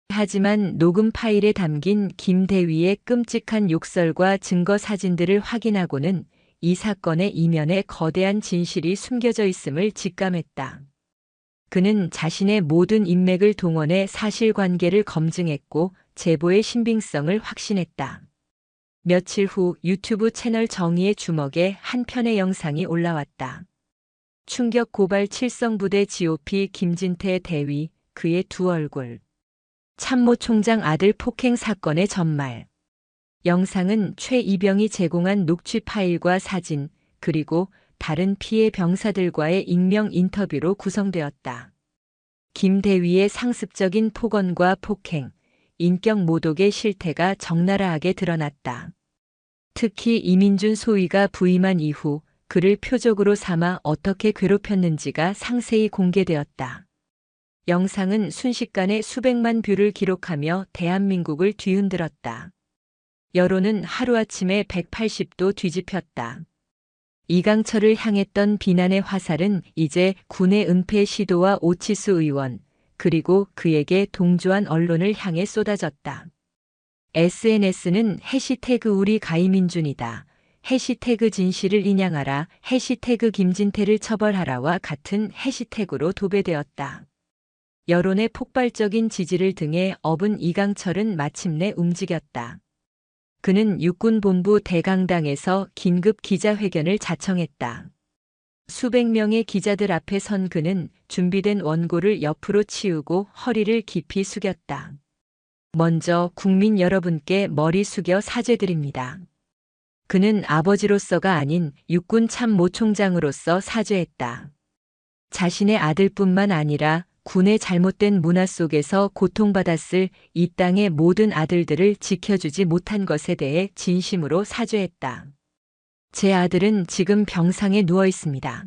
하지만 녹음 파일에 담긴 김대위의 끔찍한 욕설과 증거 사진들을 확인하고는 이 사건의 이면에 거대한 진실이 숨겨져 있음을 직감했다. 그는 자신의 모든 인맥을 동원해 사실관계를 검증했고 제보의 신빙성을 확신했다. 며칠 후 유튜브 채널 정의의 주먹에 한 편의 영상이 올라왔다. 충격 고발 칠성부대 GOP 김진태 대위, 그의 두 얼굴. 참모총장 아들 폭행 사건의 전말. 영상은 최 이병이 제공한 녹취 파일과 사진, 그리고 다른 피해 병사들과의 익명 인터뷰로 구성되었다. 김 대위의 상습적인 폭언과 폭행, 인격 모독의 실태가 적나라하게 드러났다. 특히 이민준 소위가 부임한 이후 그를 표적으로 삼아 어떻게 괴롭혔는지가 상세히 공개되었다. 영상은 순식간에 수백만 뷰를 기록하며 대한민국을 뒤흔들었다. 여론은 하루아침에 180도 뒤집혔다. 이강철을 향했던 비난의 화살은 이제 군의 은폐 시도와 오치수 의원, 그리고 그에게 동조한 언론을 향해 쏟아졌다. SNS는 해시태그 우리 가이민준이다, 해시태그 진실을 인양하라, 해시태그 김진태를 처벌하라와 같은 해시태그로 도배되었다. 여론의 폭발적인 지지를 등에 업은 이강철은 마침내 움직였다. 그는 육군본부 대강당에서 긴급 기자회견을 자청했다. 수백 명의 기자들 앞에 선 그는 준비된 원고를 옆으로 치우고 허리를 깊이 숙였다. 먼저 국민 여러분께 머리 숙여 사죄드립니다. 그는 아버지로서가 아닌 육군 참모총장으로서 사죄했다. 자신의 아들뿐만 아니라 군의 잘못된 문화 속에서 고통받았을 이 땅의 모든 아들들을 지켜주지 못한 것에 대해 진심으로 사죄했다. 제 아들은 지금 병상에 누워 있습니다.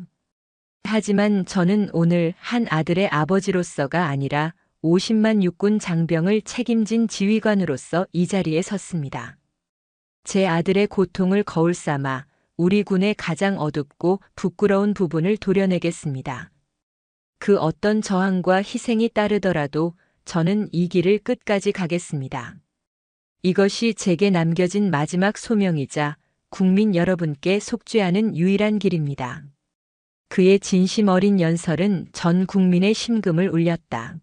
하지만 저는 오늘 한 아들의 아버지로서가 아니라 50만 육군 장병을 책임진 지휘관으로서 이 자리에 섰습니다. 제 아들의 고통을 거울 삼아 우리 군의 가장 어둡고 부끄러운 부분을 도려내겠습니다. 그 어떤 저항과 희생이 따르더라도 저는 이 길을 끝까지 가겠습니다. 이것이 제게 남겨진 마지막 소명이자 국민 여러분께 속죄하는 유일한 길입니다. 그의 진심 어린 연설은 전 국민의 심금을 울렸다.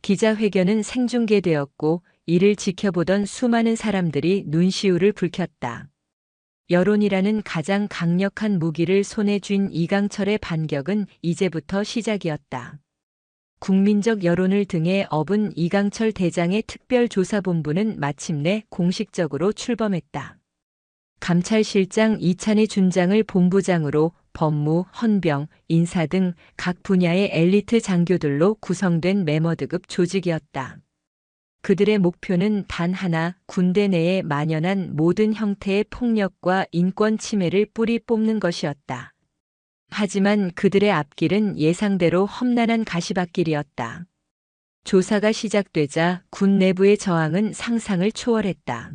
기자회견은 생중계되었고 이를 지켜보던 수많은 사람들이 눈시울을 붉혔다. 여론이라는 가장 강력한 무기를 손에 쥔 이강철의 반격은 이제부터 시작이었다. 국민적 여론을 등에 업은 이강철 대장의 특별조사본부는 마침내 공식적으로 출범했다. 감찰실장 이찬희 준장을 본부장으로 법무, 헌병, 인사 등 각 분야의 엘리트 장교들로 구성된 메머드급 조직이었다. 그들의 목표는 단 하나, 군대 내에 만연한 모든 형태의 폭력과 인권 침해를 뿌리 뽑는 것이었다. 하지만 그들의 앞길은 예상대로 험난한 가시밭길이었다. 조사가 시작되자 군 내부의 저항은 상상을 초월했다.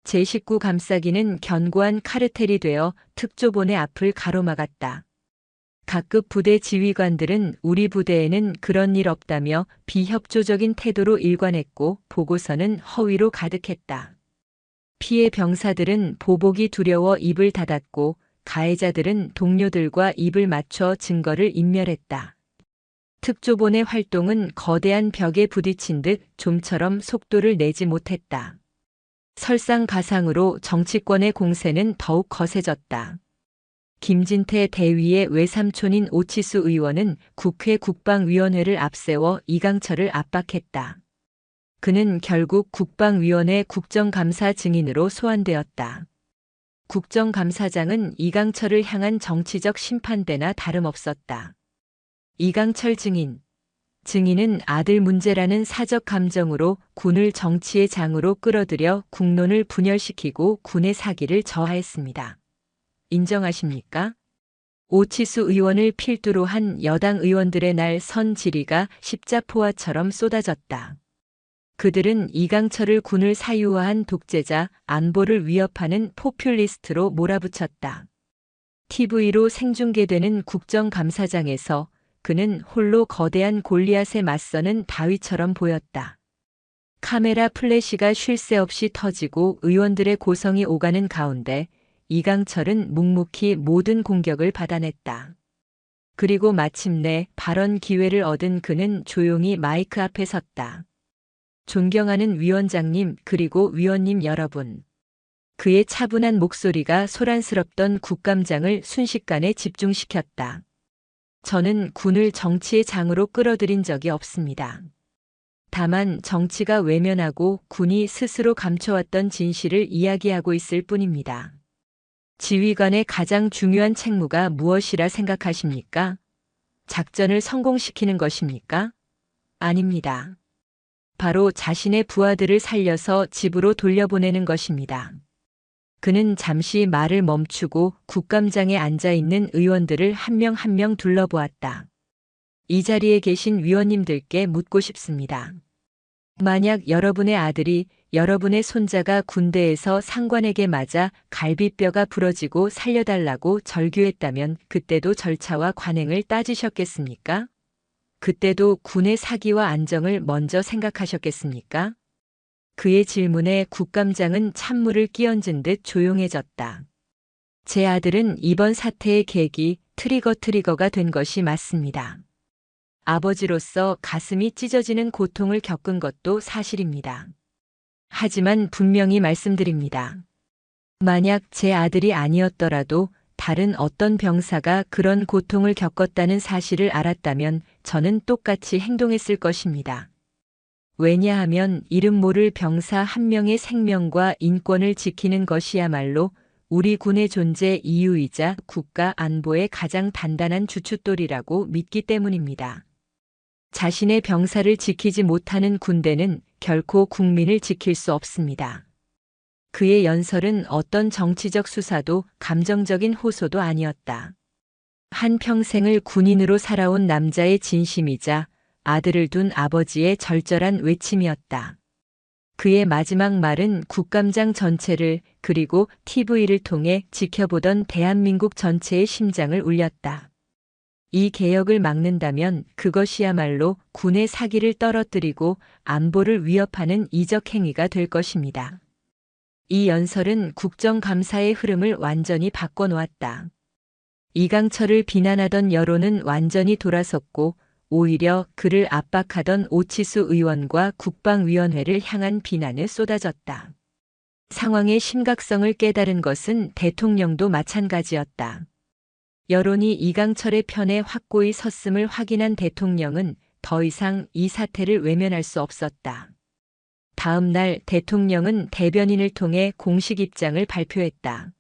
제19 감싸기는 견고한 카르텔이 되어 특조본의 앞을 가로막았다. 각급 부대 지휘관들은 우리 부대에는 그런 일 없다며 비협조적인 태도로 일관했고 보고서는 허위로 가득했다. 피해 병사들은 보복이 두려워 입을 닫았고 가해자들은 동료들과 입을 맞춰 증거를 인멸했다. 특조본의 활동은 거대한 벽에 부딪힌 듯 좀처럼 속도를 내지 못했다. 설상가상으로 정치권의 공세는 더욱 거세졌다. 김진태 대위의 외삼촌인 오치수 의원은 국회 국방위원회를 앞세워 이강철을 압박했다. 그는 결국 국방위원회 국정감사 증인으로 소환되었다. 국정감사장은 이강철을 향한 정치적 심판대나 다름없었다. 이강철 증인. 증인은 아들 문제라는 사적 감정으로 군을 정치의 장으로 끌어들여 국론을 분열시키고 군의 사기를 저하했습니다. 인정하십니까? 오치수 의원을 필두로 한 여당 의원들의 날 선 질의가 십자포화처럼 쏟아졌다. 그들은 이강철을 군을 사유화한 독재자, 안보를 위협하는 포퓰리스트로 몰아붙였다. TV로 생중계되는 국정감사장에서 그는 홀로 거대한 골리앗에 맞서는 다윗처럼 보였다. 카메라 플래시가 쉴 새 없이 터지고 의원들의 고성이 오가는 가운데 이강철은 묵묵히 모든 공격을 받아냈다. 그리고 마침내 발언 기회를 얻은 그는 조용히 마이크 앞에 섰다. 존경하는 위원장님 그리고 위원님 여러분. 그의 차분한 목소리가 소란스럽던 국감장을 순식간에 집중시켰다. 저는 군을 정치의 장으로 끌어들인 적이 없습니다. 다만 정치가 외면하고 군이 스스로 감춰왔던 진실을 이야기하고 있을 뿐입니다. 지휘관의 가장 중요한 책무가 무엇이라 생각하십니까? 작전을 성공시키는 것입니까? 아닙니다. 바로 자신의 부하들을 살려서 집으로 돌려보내는 것입니다. 그는 잠시 말을 멈추고 국감장에 앉아있는 의원들을 한 명 한 명 둘러보았다. 이 자리에 계신 위원님들께 묻고 싶습니다. 만약 여러분의 아들이, 여러분의 손자가 군대에서 상관에게 맞아 갈비뼈가 부러지고 살려달라고 절규했다면 그때도 절차와 관행을 따지셨겠습니까? 그때도 군의 사기와 안정을 먼저 생각하셨겠습니까? 그의 질문에 국감장은 찬물을 끼얹은 듯 조용해졌다. 제 아들은 이번 사태의 계기, 트리거가 된 것이 맞습니다. 아버지로서 가슴이 찢어지는 고통을 겪은 것도 사실입니다. 하지만 분명히 말씀드립니다. 만약 제 아들이 아니었더라도 다른 어떤 병사가 그런 고통을 겪었다는 사실을 알았다면 저는 똑같이 행동했을 것입니다. 왜냐하면 이름 모를 병사 한 명의 생명과 인권을 지키는 것이야말로 우리 군의 존재 이유이자 국가 안보의 가장 단단한 주춧돌이라고 믿기 때문입니다. 자신의 병사를 지키지 못하는 군대는 결코 국민을 지킬 수 없습니다. 그의 연설은 어떤 정치적 수사도 감정적인 호소도 아니었다. 한 평생을 군인으로 살아온 남자의 진심이자 아들을 둔 아버지의 절절한 외침이었다. 그의 마지막 말은 국감장 전체를 그리고 TV를 통해 지켜보던 대한민국 전체의 심장을 울렸다. 이 개혁을 막는다면 그것이야말로 군의 사기를 떨어뜨리고 안보를 위협하는 이적 행위가 될 것입니다. 이 연설은 국정감사의 흐름을 완전히 바꿔놓았다. 이강철을 비난하던 여론은 완전히 돌아섰고 오히려 그를 압박하던 오치수 의원과 국방위원회를 향한 비난을 쏟아졌다. 상황의 심각성을 깨달은 것은 대통령도 마찬가지였다. 여론이 이강철의 편에 확고히 섰음을 확인한 대통령은 더 이상 이 사태를 외면할 수 없었다. 다음 날 대통령은 대변인을 통해 공식 입장을 발표했다.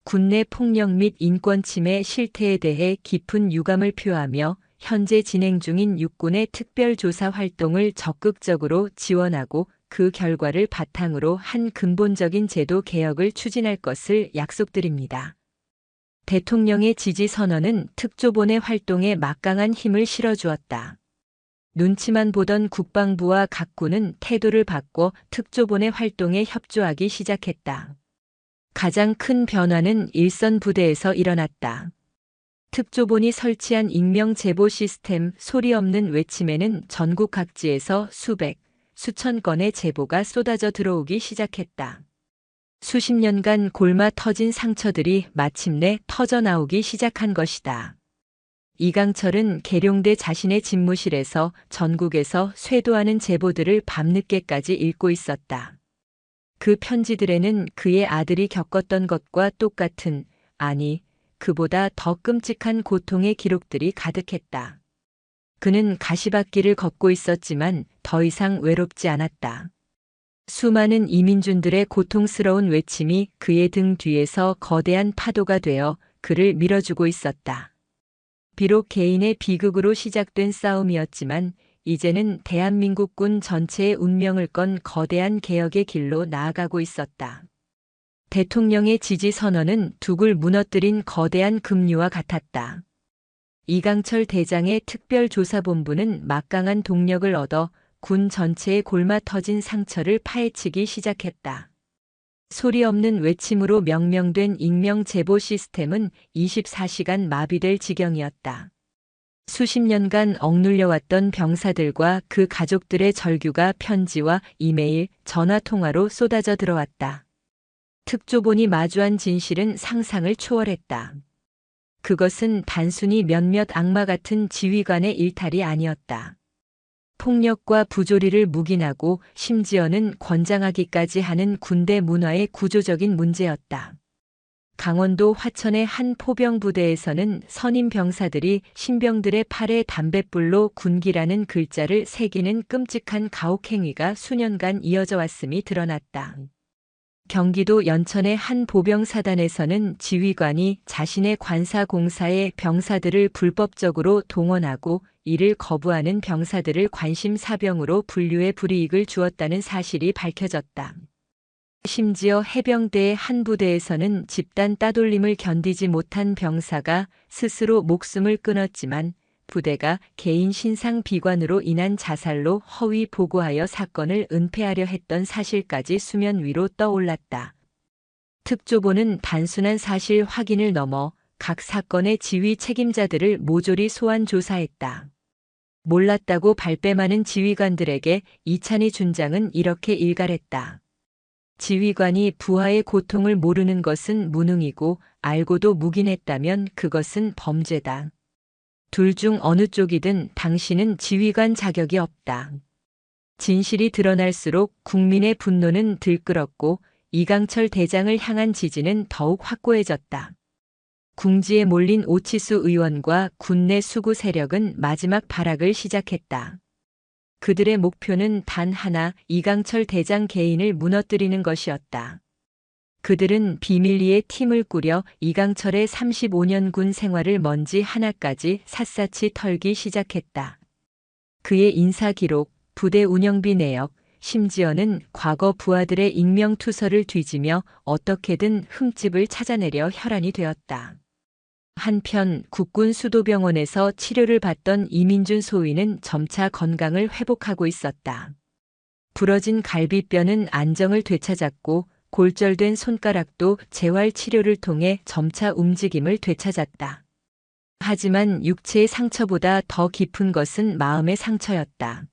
군내 폭력 및 인권 침해 실태에 대해 깊은 유감을 표하며 현재 진행 중인 육군의 특별조사 활동을 적극적으로 지원하고 그 결과를 바탕으로 한 근본적인 제도 개혁을 추진할 것을 약속드립니다. 대통령의 지지 선언은 특조본의 활동에 막강한 힘을 실어주었다. 눈치만 보던 국방부와 각 군은 태도를 바꿔 특조본의 활동에 협조하기 시작했다. 가장 큰 변화는 일선 부대에서 일어났다. 특조본이 설치한 익명 제보 시스템 소리 없는 외침에는 전국 각지에서 수백, 수천 건의 제보가 쏟아져 들어오기 시작했다. 수십 년간 골마 터진 상처들이 마침내 터져나오기 시작한 것이다. 이강철은 계룡대 자신의 집무실에서 전국에서 쇄도하는 제보들을 밤늦게까지 읽고 있었다. 그 편지들에는 그의 아들이 겪었던 것과 똑같은, 아니, 그보다 더 끔찍한 고통의 기록들이 가득했다. 그는 가시밭길을 걷고 있었지만 더 이상 외롭지 않았다. 수많은 이민준들의 고통스러운 외침이 그의 등 뒤에서 거대한 파도가 되어 그를 밀어주고 있었다. 비록 개인의 비극으로 시작된 싸움이었지만 이제는 대한민국군 전체의 운명을 건 거대한 개혁의 길로 나아가고 있었다. 대통령의 지지 선언은 둑을 무너뜨린 거대한 급류와 같았다. 이강철 대장의 특별조사본부는 막강한 동력을 얻어 군 전체의 골마 터진 상처를 파헤치기 시작했다. 소리 없는 외침으로 명명된 익명 제보 시스템은 24시간 마비될 지경이었다. 수십 년간 억눌려왔던 병사들과 그 가족들의 절규가 편지와 이메일, 전화통화로 쏟아져 들어왔다. 특조본이 마주한 진실은 상상을 초월했다. 그것은 단순히 몇몇 악마 같은 지휘관의 일탈이 아니었다. 폭력과 부조리를 묵인하고 심지어는 권장하기까지 하는 군대 문화의 구조적인 문제였다. 강원도 화천의 한 포병부대에서는 선임 병사들이 신병들의 팔에 담뱃불로 군기라는 글자를 새기는 끔찍한 가혹행위가 수년간 이어져 왔음이 드러났다. 경기도 연천의 한 보병사단에서는 지휘관이 자신의 관사공사에 병사들을 불법적으로 동원하고 이를 거부하는 병사들을 관심사병으로 분류해 불이익을 주었다는 사실이 밝혀졌다. 심지어 해병대의 한 부대에서는 집단 따돌림을 견디지 못한 병사가 스스로 목숨을 끊었지만 부대가 개인 신상 비관으로 인한 자살로 허위 보고하여 사건을 은폐하려 했던 사실까지 수면 위로 떠올랐다. 특조보는 단순한 사실 확인을 넘어 각 사건의 지휘 책임자들을 모조리 소환 조사했다. 몰랐다고 발뺌하는 지휘관들에게 이찬희 준장은 이렇게 일갈했다. 지휘관이 부하의 고통을 모르는 것은 무능이고 알고도 묵인했다면 그것은 범죄다. 둘 중 어느 쪽이든 당신은 지휘관 자격이 없다. 진실이 드러날수록 국민의 분노는 들끓었고 이강철 대장을 향한 지지는 더욱 확고해졌다. 궁지에 몰린 오치수 의원과 군내 수구 세력은 마지막 발악을 시작했다. 그들의 목표는 단 하나, 이강철 대장 개인을 무너뜨리는 것이었다. 그들은 비밀리에 팀을 꾸려 이강철의 35년 군 생활을 먼지 하나까지 샅샅이 털기 시작했다. 그의 인사 기록, 부대 운영비 내역, 심지어는 과거 부하들의 익명투서를 뒤지며 어떻게든 흠집을 찾아내려 혈안이 되었다. 한편 국군 수도병원에서 치료를 받던 이민준 소위는 점차 건강을 회복하고 있었다. 부러진 갈비뼈는 안정을 되찾았고 골절된 손가락도 재활 치료를 통해 점차 움직임을 되찾았다. 하지만 육체의 상처보다 더 깊은 것은 마음의 상처였다.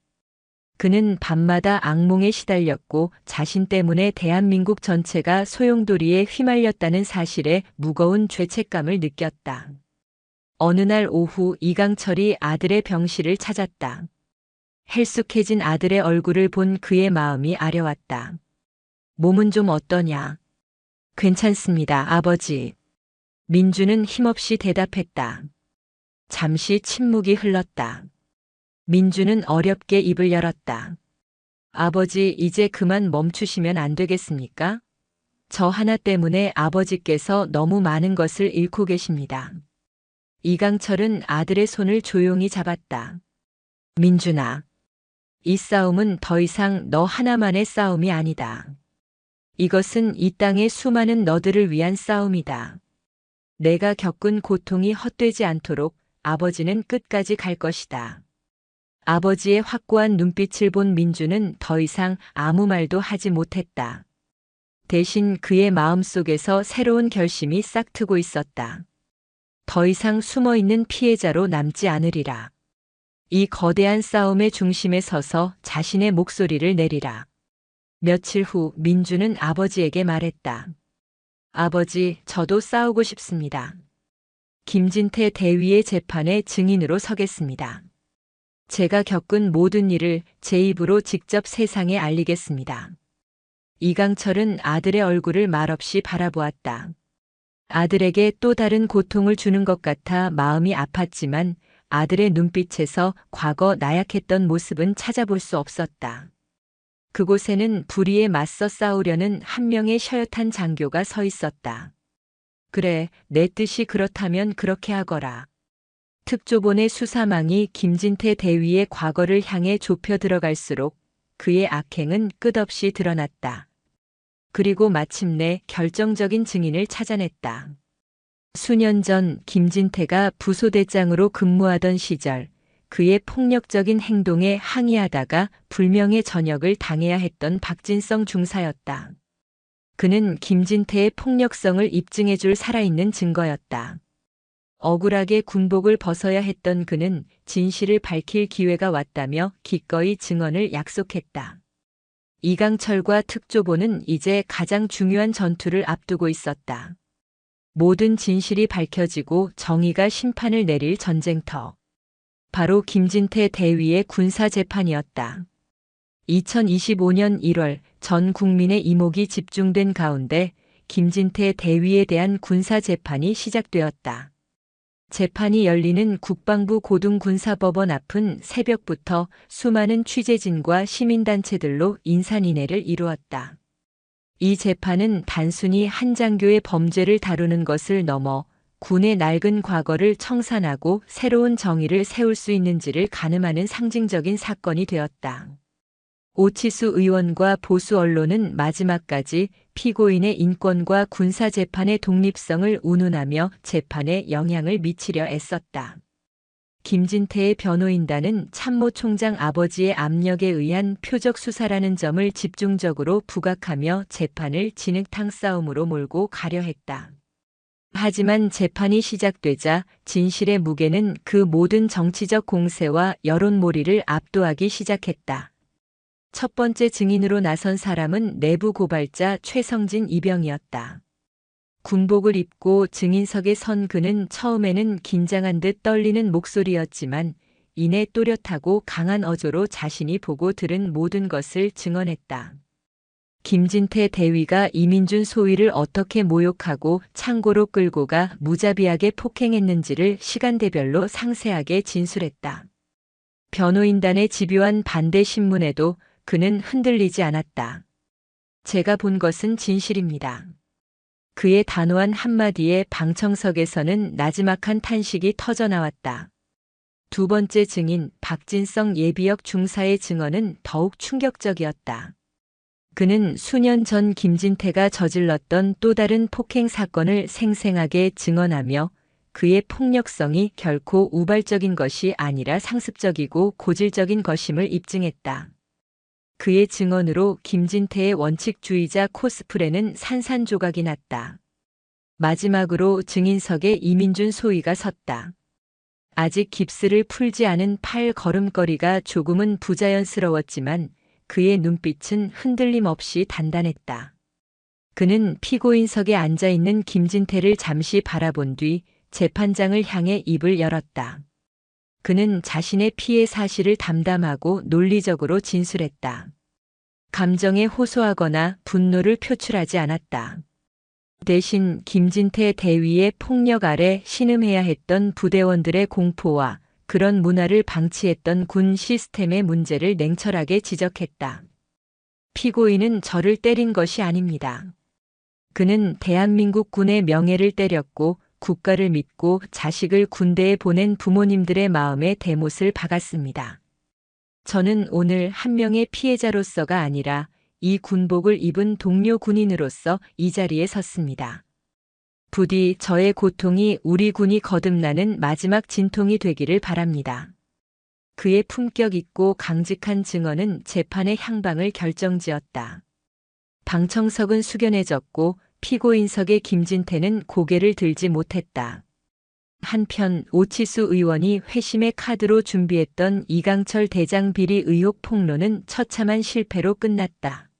그는 밤마다 악몽에 시달렸고 자신 때문에 대한민국 전체가 소용돌이에 휘말렸다는 사실에 무거운 죄책감을 느꼈다. 어느 날 오후 이강철이 아들의 병실을 찾았다. 헬쑥해진 아들의 얼굴을 본 그의 마음이 아려왔다. 몸은 좀 어떠냐? 괜찮습니다, 아버지. 민주는 힘없이 대답했다. 잠시 침묵이 흘렀다. 민주는 어렵게 입을 열었다. 아버지, 이제 그만 멈추시면 안 되겠습니까? 저 하나 때문에 아버지께서 너무 많은 것을 잃고 계십니다. 이강철은 아들의 손을 조용히 잡았다. 민준아, 이 싸움은 더 이상 너 하나만의 싸움이 아니다. 이것은 이 땅의 수많은 너들을 위한 싸움이다. 내가 겪은 고통이 헛되지 않도록 아버지는 끝까지 갈 것이다. 아버지의 확고한 눈빛을 본 민주는 더 이상 아무 말도 하지 못했다. 대신 그의 마음속에서 새로운 결심이 싹트고 있었다. 더 이상 숨어있는 피해자로 남지 않으리라. 이 거대한 싸움의 중심에 서서 자신의 목소리를 내리라. 며칠 후 민주는 아버지에게 말했다. 아버지, 저도 싸우고 싶습니다. 김진태 대위의 재판에 증인으로 서겠습니다. 제가 겪은 모든 일을 제 입으로 직접 세상에 알리겠습니다. 이강철은 아들의 얼굴을 말없이 바라보았다. 아들에게 또 다른 고통을 주는 것 같아 마음이 아팠지만 아들의 눈빛에서 과거 나약했던 모습은 찾아볼 수 없었다. 그곳에는 불의에 맞서 싸우려는 한 명의 셔엿한 장교가 서 있었다. 그래, 내 뜻이 그렇다면 그렇게 하거라. 특조본의 수사망이 김진태 대위의 과거를 향해 좁혀 들어갈수록 그의 악행은 끝없이 드러났다. 그리고 마침내 결정적인 증인을 찾아냈다. 수년 전 김진태가 부소대장으로 근무하던 시절 그의 폭력적인 행동에 항의하다가 불명예 전역을 당해야 했던 박진성 중사였다. 그는 김진태의 폭력성을 입증해줄 살아있는 증거였다. 억울하게 군복을 벗어야 했던 그는 진실을 밝힐 기회가 왔다며 기꺼이 증언을 약속했다. 이강철과 특조보는 이제 가장 중요한 전투를 앞두고 있었다. 모든 진실이 밝혀지고 정의가 심판을 내릴 전쟁터. 바로 김진태 대위의 군사재판이었다. 2025년 1월 전 국민의 이목이 집중된 가운데 김진태 대위에 대한 군사재판이 시작되었다. 재판이 열리는 국방부 고등군사법원 앞은 새벽부터 수많은 취재진과 시민단체들로 인산인해를 이루었다. 이 재판은 단순히 한 장교의 범죄를 다루는 것을 넘어 군의 낡은 과거를 청산하고 새로운 정의를 세울 수 있는지를 가늠하는 상징적인 사건이 되었다. 오치수 의원과 보수 언론은 마지막까지 피고인의 인권과 군사재판의 독립성을 운운하며 재판에 영향을 미치려 애썼다. 김진태의 변호인단은 참모총장 아버지의 압력에 의한 표적 수사라는 점을 집중적으로 부각하며 재판을 진흙탕 싸움으로 몰고 가려 했다. 하지만 재판이 시작되자 진실의 무게는 그 모든 정치적 공세와 여론몰이를 압도하기 시작했다. 첫 번째 증인으로 나선 사람은 내부 고발자 최성진 이병이었다. 군복을 입고 증인석에 선 그는 처음에는 긴장한 듯 떨리는 목소리였지만 이내 또렷하고 강한 어조로 자신이 보고 들은 모든 것을 증언했다. 김진태 대위가 이민준 소위를 어떻게 모욕하고 창고로 끌고 가 무자비하게 폭행했는지를 시간대별로 상세하게 진술했다. 변호인단의 집요한 반대 신문에도 그는 흔들리지 않았다. 제가 본 것은 진실입니다. 그의 단호한 한마디에 방청석에서는 나지막한 탄식이 터져나왔다. 두 번째 증인 박진성 예비역 중사의 증언은 더욱 충격적이었다. 그는 수년 전 김진태가 저질렀던 또 다른 폭행 사건을 생생하게 증언하며 그의 폭력성이 결코 우발적인 것이 아니라 상습적이고 고질적인 것임을 입증했다. 그의 증언으로 김진태의 원칙주의자 코스프레는 산산조각이 났다. 마지막으로 증인석에 이민준 소위가 섰다. 아직 깁스를 풀지 않은 팔 걸음걸이가 조금은 부자연스러웠지만 그의 눈빛은 흔들림 없이 단단했다. 그는 피고인석에 앉아있는 김진태를 잠시 바라본 뒤 재판장을 향해 입을 열었다. 그는 자신의 피해 사실을 담담하고 논리적으로 진술했다. 감정에 호소하거나 분노를 표출하지 않았다. 대신 김진태 대위의 폭력 아래 신음해야 했던 부대원들의 공포와 그런 문화를 방치했던 군 시스템의 문제를 냉철하게 지적했다. 피고인은 저를 때린 것이 아닙니다. 그는 대한민국 군의 명예를 때렸고 국가를 믿고 자식을 군대에 보낸 부모님들의 마음에 대못을 박았습니다. 저는 오늘 한 명의 피해자로서가 아니라 이 군복을 입은 동료 군인으로서 이 자리에 섰습니다. 부디 저의 고통이 우리 군이 거듭나는 마지막 진통이 되기를 바랍니다. 그의 품격 있고 강직한 증언은 재판의 향방을 결정지었다. 방청석은 숙연해졌고 피고인석의 김진태는 고개를 들지 못했다. 한편 오치수 의원이 회심의 카드로 준비했던 이강철 대장 비리 의혹 폭로는 처참한 실패로 끝났다.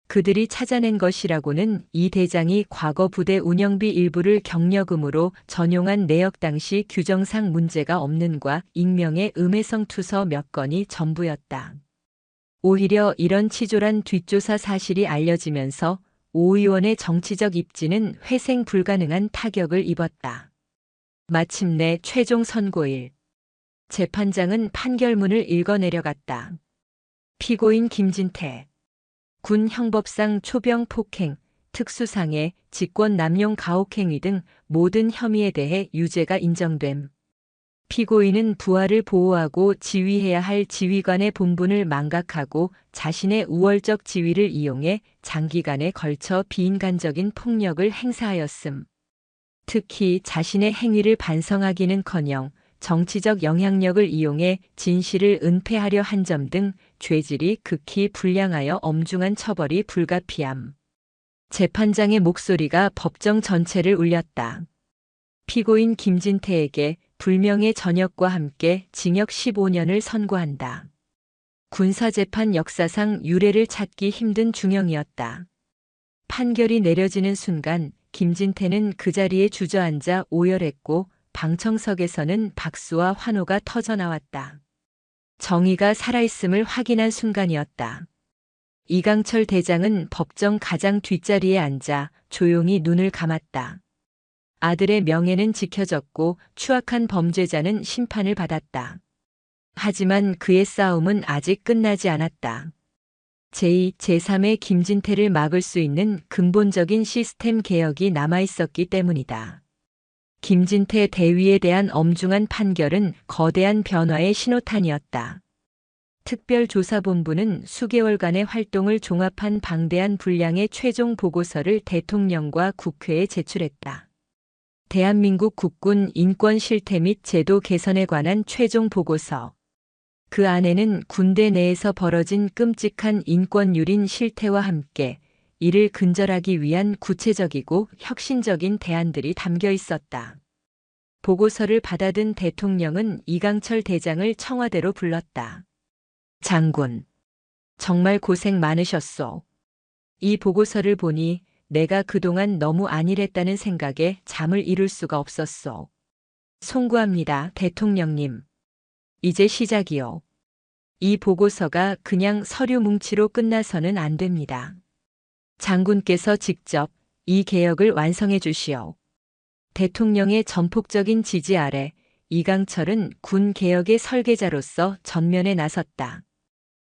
그들이 찾아낸 것이라고는 이 대장이 과거 부대 운영비 일부를 경력금으로 전용한 내역 당시 규정상 문제가 없는과 익명의 음해성 투서 몇 건이 전부였다. 오히려 이런 치졸한 뒷조사 사실이 알려지면서 오 의원의 정치적 입지는 회생 불가능한 타격을 입었다. 마침내 최종 선고일. 재판장은 판결문을 읽어내려갔다. 피고인 김진태. 군 형법상 초병 폭행, 특수상해, 직권 남용 가혹행위 등 모든 혐의에 대해 유죄가 인정됨. 피고인은 부하를 보호하고 지휘해야 할 지휘관의 본분을 망각하고 자신의 우월적 지위를 이용해 장기간에 걸쳐 비인간적인 폭력을 행사하였음. 특히 자신의 행위를 반성하기는커녕 정치적 영향력을 이용해 진실을 은폐하려 한 점 등 죄질이 극히 불량하여 엄중한 처벌이 불가피함. 재판장의 목소리가 법정 전체를 울렸다. 피고인 김진태에게 불명예 전역과 함께 징역 15년을 선고한다. 군사재판 역사상 유례를 찾기 힘든 중형이었다. 판결이 내려지는 순간 김진태는 그 자리에 주저앉아 오열했고 방청석에서는 박수와 환호가 터져나왔다. 정의가 살아있음을 확인한 순간이었다. 이강철 대장은 법정 가장 뒷자리에 앉아 조용히 눈을 감았다. 아들의 명예는 지켜졌고 추악한 범죄자는 심판을 받았다. 하지만 그의 싸움은 아직 끝나지 않았다. 제2, 제3의 김진태를 막을 수 있는 근본적인 시스템 개혁이 남아있었기 때문이다. 김진태 대위에 대한 엄중한 판결은 거대한 변화의 신호탄이었다. 특별조사본부는 수개월간의 활동을 종합한 방대한 분량의 최종 보고서를 대통령과 국회에 제출했다. 대한민국 국군 인권 실태 및 제도 개선에 관한 최종 보고서. 그 안에는 군대 내에서 벌어진 끔찍한 인권 유린 실태와 함께 이를 근절하기 위한 구체적이고 혁신적인 대안들이 담겨 있었다. 보고서를 받아든 대통령은 이강철 대장을 청와대로 불렀다. 장군, 정말 고생 많으셨소. 이 보고서를 보니 내가 그동안 너무 안일했다는 생각에 잠을 이룰 수가 없었소. 송구합니다, 대통령님. 이제 시작이요. 이 보고서가 그냥 서류 뭉치로 끝나서는 안 됩니다. 장군께서 직접 이 개혁을 완성해 주시오. 대통령의 전폭적인 지지 아래 이강철은 군 개혁의 설계자로서 전면에 나섰다.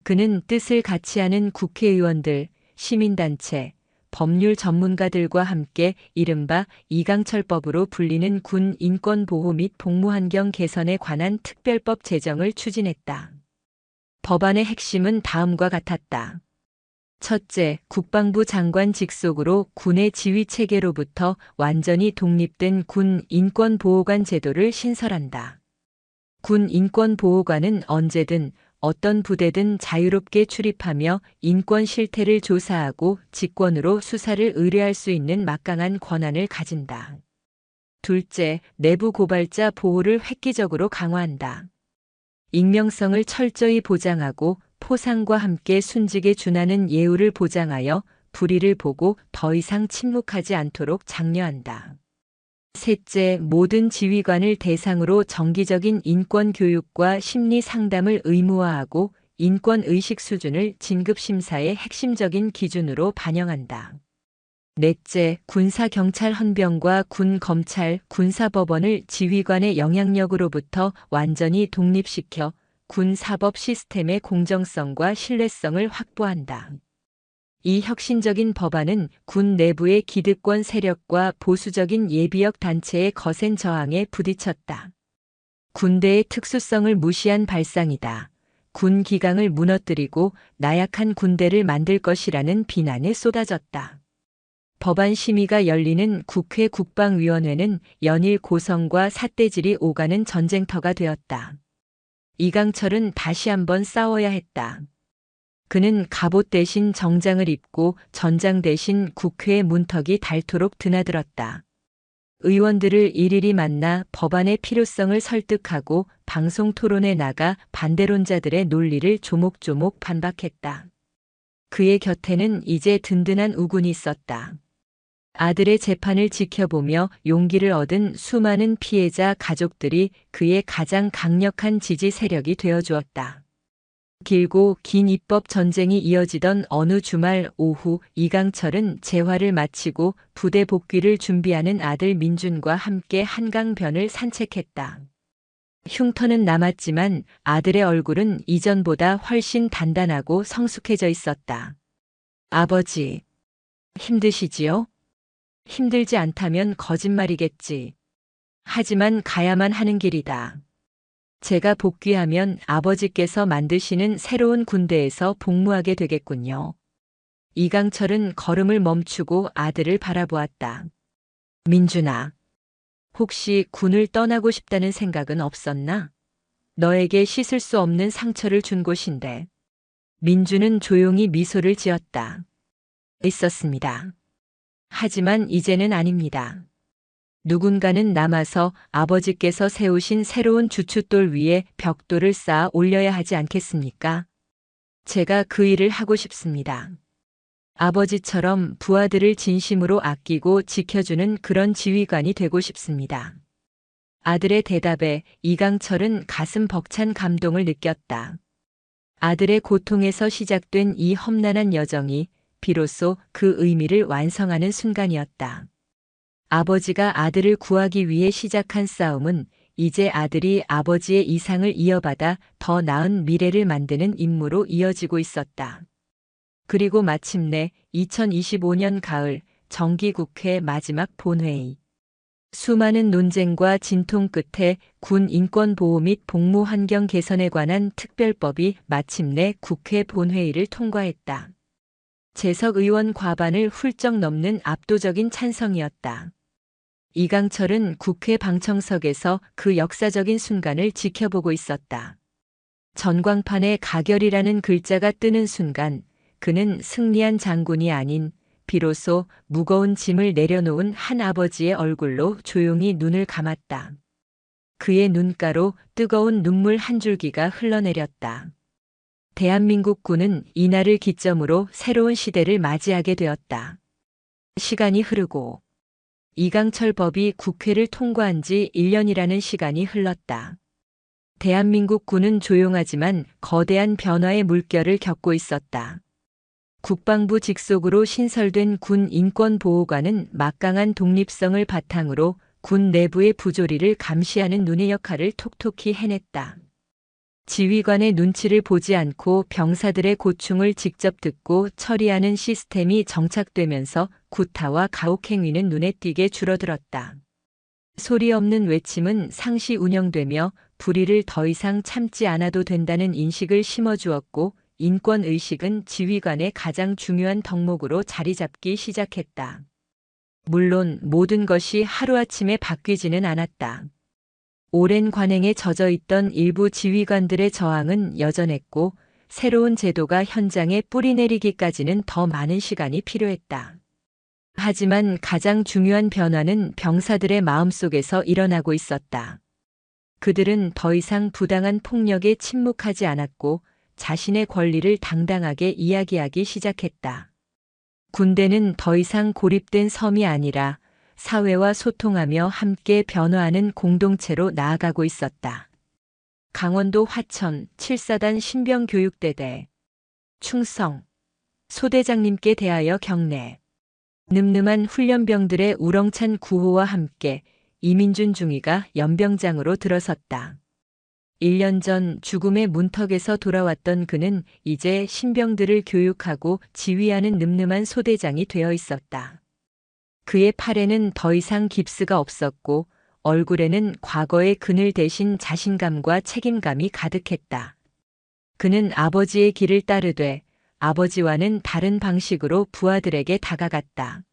그는 뜻을 같이 하는 국회의원들, 시민단체, 법률 전문가들과 함께 이른바 이강철법으로 불리는 군 인권보호 및 복무환경 개선에 관한 특별법 제정을 추진했다. 법안의 핵심은 다음과 같았다. 첫째, 국방부 장관 직속으로 군의 지휘체계로부터 완전히 독립된 군 인권보호관 제도를 신설한다. 군 인권보호관은 언제든 어떤 부대든 자유롭게 출입하며 인권 실태를 조사하고 직권으로 수사를 의뢰할 수 있는 막강한 권한을 가진다. 둘째, 내부 고발자 보호를 획기적으로 강화한다. 익명성을 철저히 보장하고 포상과 함께 순직에 준하는 예우를 보장하여 불의를 보고 더 이상 침묵하지 않도록 장려한다. 셋째, 모든 지휘관을 대상으로 정기적인 인권 교육과 심리 상담을 의무화하고 인권 의식 수준을 진급 심사의 핵심적인 기준으로 반영한다. 넷째, 군사-경찰 헌병과 군-검찰, 군사법원을 지휘관의 영향력으로부터 완전히 독립시켜 군사법 시스템의 공정성과 신뢰성을 확보한다. 이 혁신적인 법안은 군 내부의 기득권 세력과 보수적인 예비역 단체의 거센 저항에 부딪혔다. 군대의 특수성을 무시한 발상이다. 군 기강을 무너뜨리고 나약한 군대를 만들 것이라는 비난이 쏟아졌다. 법안 심의가 열리는 국회 국방위원회는 연일 고성과 삿대질이 오가는 전쟁터가 되었다. 이강철은 다시 한번 싸워야 했다. 그는 갑옷 대신 정장을 입고 전장 대신 국회의 문턱이 닳도록 드나들었다. 의원들을 일일이 만나 법안의 필요성을 설득하고 방송 토론에 나가 반대론자들의 논리를 조목조목 반박했다. 그의 곁에는 이제 든든한 우군이 있었다. 아들의 재판을 지켜보며 용기를 얻은 수많은 피해자 가족들이 그의 가장 강력한 지지 세력이 되어주었다. 길고 긴 입법 전쟁이 이어지던 어느 주말 오후 이강철은 재활을 마치고 부대 복귀를 준비하는 아들 민준과 함께 한강변을 산책했다. 흉터는 남았지만 아들의 얼굴은 이전보다 훨씬 단단하고 성숙해져 있었다. 아버지, 힘드시지요? 힘들지 않다면 거짓말이겠지. 하지만 가야만 하는 길이다. 제가 복귀하면 아버지께서 만드시는 새로운 군대에서 복무하게 되겠군요. 이강철은 걸음을 멈추고 아들을 바라보았다. 민준아, 혹시 군을 떠나고 싶다는 생각은 없었나? 너에게 씻을 수 없는 상처를 준 곳인데. 민준은 조용히 미소를 지었다. 있었습니다. 하지만 이제는 아닙니다. 누군가는 남아서 아버지께서 세우신 새로운 주춧돌 위에 벽돌을 쌓아 올려야 하지 않겠습니까? 제가 그 일을 하고 싶습니다. 아버지처럼 부하들을 진심으로 아끼고 지켜주는 그런 지휘관이 되고 싶습니다. 아들의 대답에 이강철은 가슴 벅찬 감동을 느꼈다. 아들의 고통에서 시작된 이 험난한 여정이 비로소 그 의미를 완성하는 순간이었다. 아버지가 아들을 구하기 위해 시작한 싸움은 이제 아들이 아버지의 이상을 이어받아 더 나은 미래를 만드는 임무로 이어지고 있었다. 그리고 마침내 2025년 가을 정기국회 마지막 본회의. 수많은 논쟁과 진통 끝에 군 인권보호 및 복무환경 개선에 관한 특별법이 마침내 국회 본회의를 통과했다. 재석 의원 과반을 훌쩍 넘는 압도적인 찬성이었다. 이강철은 국회 방청석에서 그 역사적인 순간을 지켜보고 있었다. 전광판에 가결이라는 글자가 뜨는 순간 그는 승리한 장군이 아닌 비로소 무거운 짐을 내려놓은 한 아버지의 얼굴로 조용히 눈을 감았다. 그의 눈가로 뜨거운 눈물 한 줄기가 흘러내렸다. 대한민국군은 이날을 기점으로 새로운 시대를 맞이하게 되었다. 시간이 흐르고 이강철 법이 국회를 통과한 지 1년이라는 시간이 흘렀다. 대한민국군은 조용하지만 거대한 변화의 물결을 겪고 있었다. 국방부 직속으로 신설된 군 인권보호관은 막강한 독립성을 바탕으로 군 내부의 부조리를 감시하는 눈의 역할을 톡톡히 해냈다. 지휘관의 눈치를 보지 않고 병사들의 고충을 직접 듣고 처리하는 시스템이 정착되면서 구타와 가혹행위는 눈에 띄게 줄어들었다. 소리 없는 외침은 상시 운영되며 불의를 더 이상 참지 않아도 된다는 인식을 심어주었고 인권의식은 지휘관의 가장 중요한 덕목으로 자리 잡기 시작했다. 물론 모든 것이 하루아침에 바뀌지는 않았다. 오랜 관행에 젖어 있던 일부 지휘관들의 저항은 여전했고 새로운 제도가 현장에 뿌리내리기까지는 더 많은 시간이 필요했다. 하지만 가장 중요한 변화는 병사들의 마음속에서 일어나고 있었다. 그들은 더 이상 부당한 폭력에 침묵하지 않았고 자신의 권리를 당당하게 이야기하기 시작했다. 군대는 더 이상 고립된 섬이 아니라 사회와 소통하며 함께 변화하는 공동체로 나아가고 있었다. 강원도 화천 7사단 신병교육대대 충성 소대장님께 대하여 경례. 늠름한 훈련병들의 우렁찬 구호와 함께 이민준 중위가 연병장으로 들어섰다. 1년 전 죽음의 문턱에서 돌아왔던 그는 이제 신병들을 교육하고 지휘하는 늠름한 소대장이 되어 있었다. 그의 팔에는 더 이상 깁스가 없었고 얼굴에는 과거의 그늘 대신 자신감과 책임감이 가득했다. 그는 아버지의 길을 따르되 아버지와는 다른 방식으로 부하들에게 다가갔다.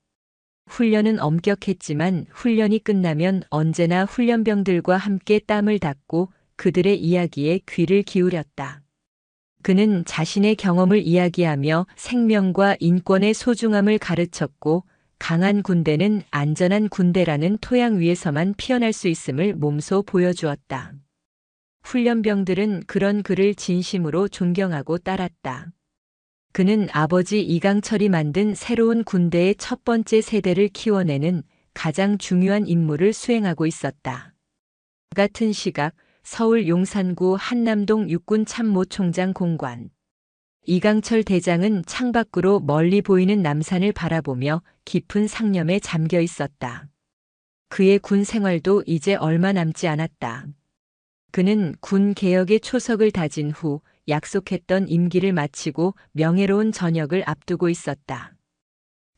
훈련은 엄격했지만 훈련이 끝나면 언제나 훈련병들과 함께 땀을 닦고 그들의 이야기에 귀를 기울였다. 그는 자신의 경험을 이야기하며 생명과 인권의 소중함을 가르쳤고 강한 군대는 안전한 군대라는 토양 위에서만 피어날 수 있음을 몸소 보여주었다. 훈련병들은 그런 그를 진심으로 존경하고 따랐다. 그는 아버지 이강철이 만든 새로운 군대의 첫 번째 세대를 키워내는 가장 중요한 임무를 수행하고 있었다. 같은 시각 서울 용산구 한남동 육군참모총장 공관. 이강철 대장은 창밖으로 멀리 보이는 남산을 바라보며 깊은 상념에 잠겨 있었다. 그의 군 생활도 이제 얼마 남지 않았다. 그는 군 개혁의 초석을 다진 후 약속했던 임기를 마치고 명예로운 전역을 앞두고 있었다.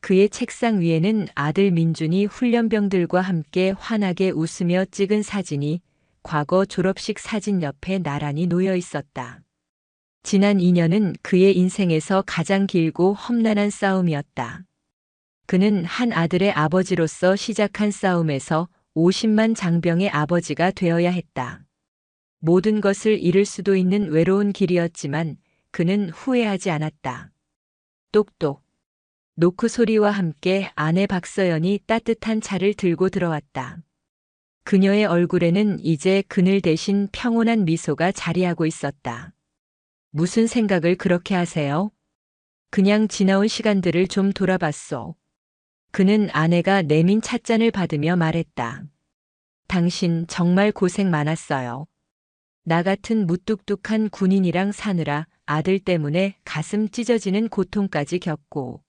그의 책상 위에는 아들 민준이 훈련병들과 함께 환하게 웃으며 찍은 사진이 과거 졸업식 사진 옆에 나란히 놓여 있었다. 지난 2년은 그의 인생에서 가장 길고 험난한 싸움이었다. 그는 한 아들의 아버지로서 시작한 싸움에서 50만 장병의 아버지가 되어야 했다. 모든 것을 잃을 수도 있는 외로운 길이었지만 그는 후회하지 않았다. 똑똑. 노크 소리와 함께 아내 박서연이 따뜻한 차를 들고 들어왔다. 그녀의 얼굴에는 이제 그늘 대신 평온한 미소가 자리하고 있었다. 무슨 생각을 그렇게 하세요? 그냥 지나온 시간들을 좀 돌아봤소. 그는 아내가 내민 찻잔을 받으며 말했다. 당신 정말 고생 많았어요. 나 같은 무뚝뚝한 군인이랑 사느라 아들 때문에 가슴 찢어지는 고통까지 겪고.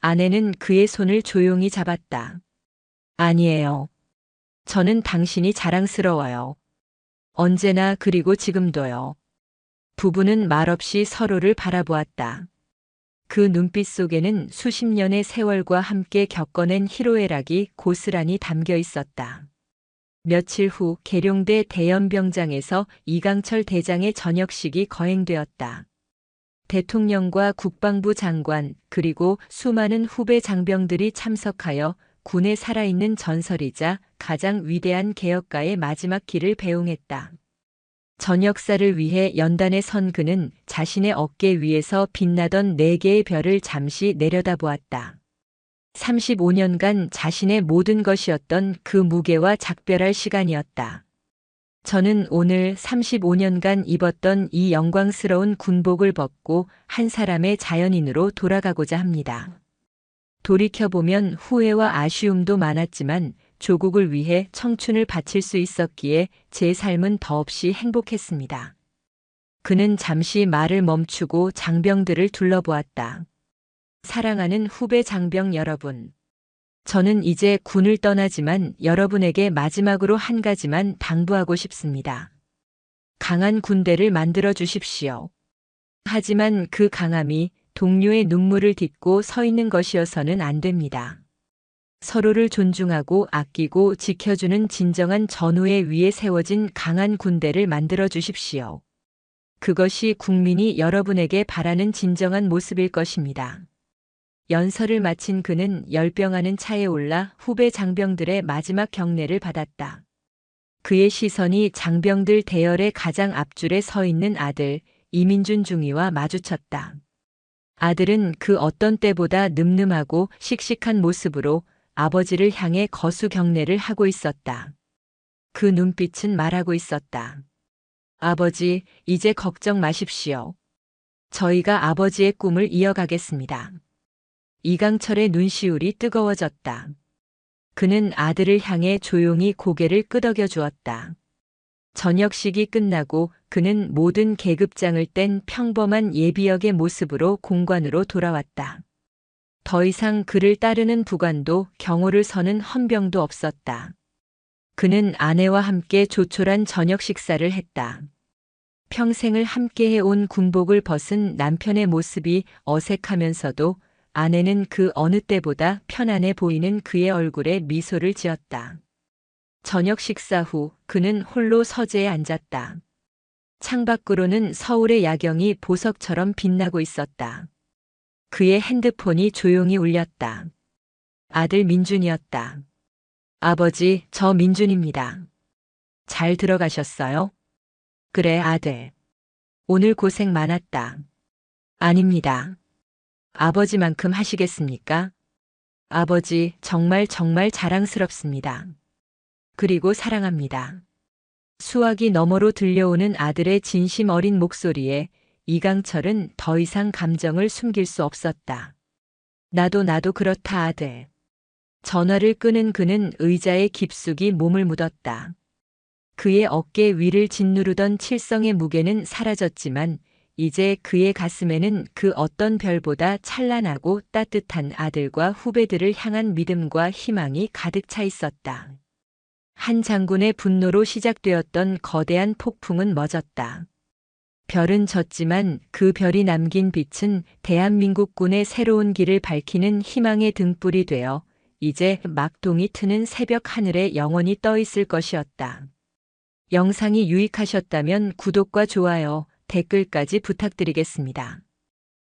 아내는 그의 손을 조용히 잡았다. 아니에요. 저는 당신이 자랑스러워요. 언제나 그리고 지금도요. 부부는 말없이 서로를 바라보았다. 그 눈빛 속에는 수십 년의 세월과 함께 겪어낸 희로애락이 고스란히 담겨 있었다. 며칠 후 계룡대 대연병장에서 이강철 대장의 전역식이 거행되었다. 대통령과 국방부 장관 그리고 수많은 후배 장병들이 참석하여 군의 살아있는 전설이자 가장 위대한 개혁가의 마지막 길을 배웅했다. 전 역사를 위해 연단에 선 그는 자신의 어깨 위에서 빛나던 4개의 별을 잠시 내려다보았다. 35년간 자신의 모든 것이었던 그 무게와 작별할 시간이었다. 저는 오늘 35년간 입었던 이 영광스러운 군복을 벗고 한 사람의 자연인으로 돌아가고자 합니다. 돌이켜보면 후회와 아쉬움도 많았지만 조국을 위해 청춘을 바칠 수 있었기에 제 삶은 더없이 행복했습니다. 그는 잠시 말을 멈추고 장병들을 둘러보았다. 사랑하는 후배 장병 여러분. 저는 이제 군을 떠나지만 여러분에게 마지막으로 한 가지만 당부하고 싶습니다. 강한 군대를 만들어 주십시오. 하지만 그 강함이 동료의 눈물을 딛고 서 있는 것이어서는 안 됩니다. 서로를 존중하고 아끼고 지켜주는 진정한 전우의 위에 세워진 강한 군대를 만들어 주십시오. 그것이 국민이 여러분에게 바라는 진정한 모습일 것입니다. 연설을 마친 그는 열병하는 차에 올라 후배 장병들의 마지막 경례를 받았다. 그의 시선이 장병들 대열의 가장 앞줄에 서 있는 아들 이민준 중위와 마주쳤다. 아들은 그 어떤 때보다 늠름하고 씩씩한 모습으로 아버지를 향해 거수 경례를 하고 있었다. 그 눈빛은 말하고 있었다. 아버지, 이제 걱정 마십시오. 저희가 아버지의 꿈을 이어가겠습니다. 이강철의 눈시울이 뜨거워졌다. 그는 아들을 향해 조용히 고개를 끄덕여 주었다. 저녁식이 끝나고 그는 모든 계급장을 뗀 평범한 예비역의 모습으로 공관으로 돌아왔다. 더 이상 그를 따르는 부관도 경호를 서는 헌병도 없었다. 그는 아내와 함께 조촐한 저녁 식사를 했다. 평생을 함께 해온 군복을 벗은 남편의 모습이 어색하면서도 아내는 그 어느 때보다 편안해 보이는 그의 얼굴에 미소를 지었다. 저녁 식사 후 그는 홀로 서재에 앉았다. 창밖으로는 서울의 야경이 보석처럼 빛나고 있었다. 그의 핸드폰이 조용히 울렸다. 아들 민준이었다. 아버지, 저 민준입니다. 잘 들어가셨어요? 그래, 아들. 오늘 고생 많았다. 아닙니다. 아버지만큼 하시겠습니까? 아버지, 정말 자랑스럽습니다. 그리고 사랑합니다. 수화기 너머로 들려오는 아들의 진심 어린 목소리에 이강철은 더 이상 감정을 숨길 수 없었다. 나도 그렇다, 아들. 전화를 끄는 그는 의자에 깊숙이 몸을 묻었다. 그의 어깨 위를 짓누르던 칠성의 무게는 사라졌지만 이제 그의 가슴에는 그 어떤 별보다 찬란하고 따뜻한 아들과 후배들을 향한 믿음과 희망이 가득 차 있었다. 한 장군의 분노로 시작되었던 거대한 폭풍은 멎었다. 별은 졌지만 그 별이 남긴 빛은 대한민국군의 새로운 길을 밝히는 희망의 등불이 되어 이제 막동이 트는 새벽 하늘에 영원히 떠 있을 것이었다. 영상이 유익하셨다면 구독과 좋아요, 댓글까지 부탁드리겠습니다.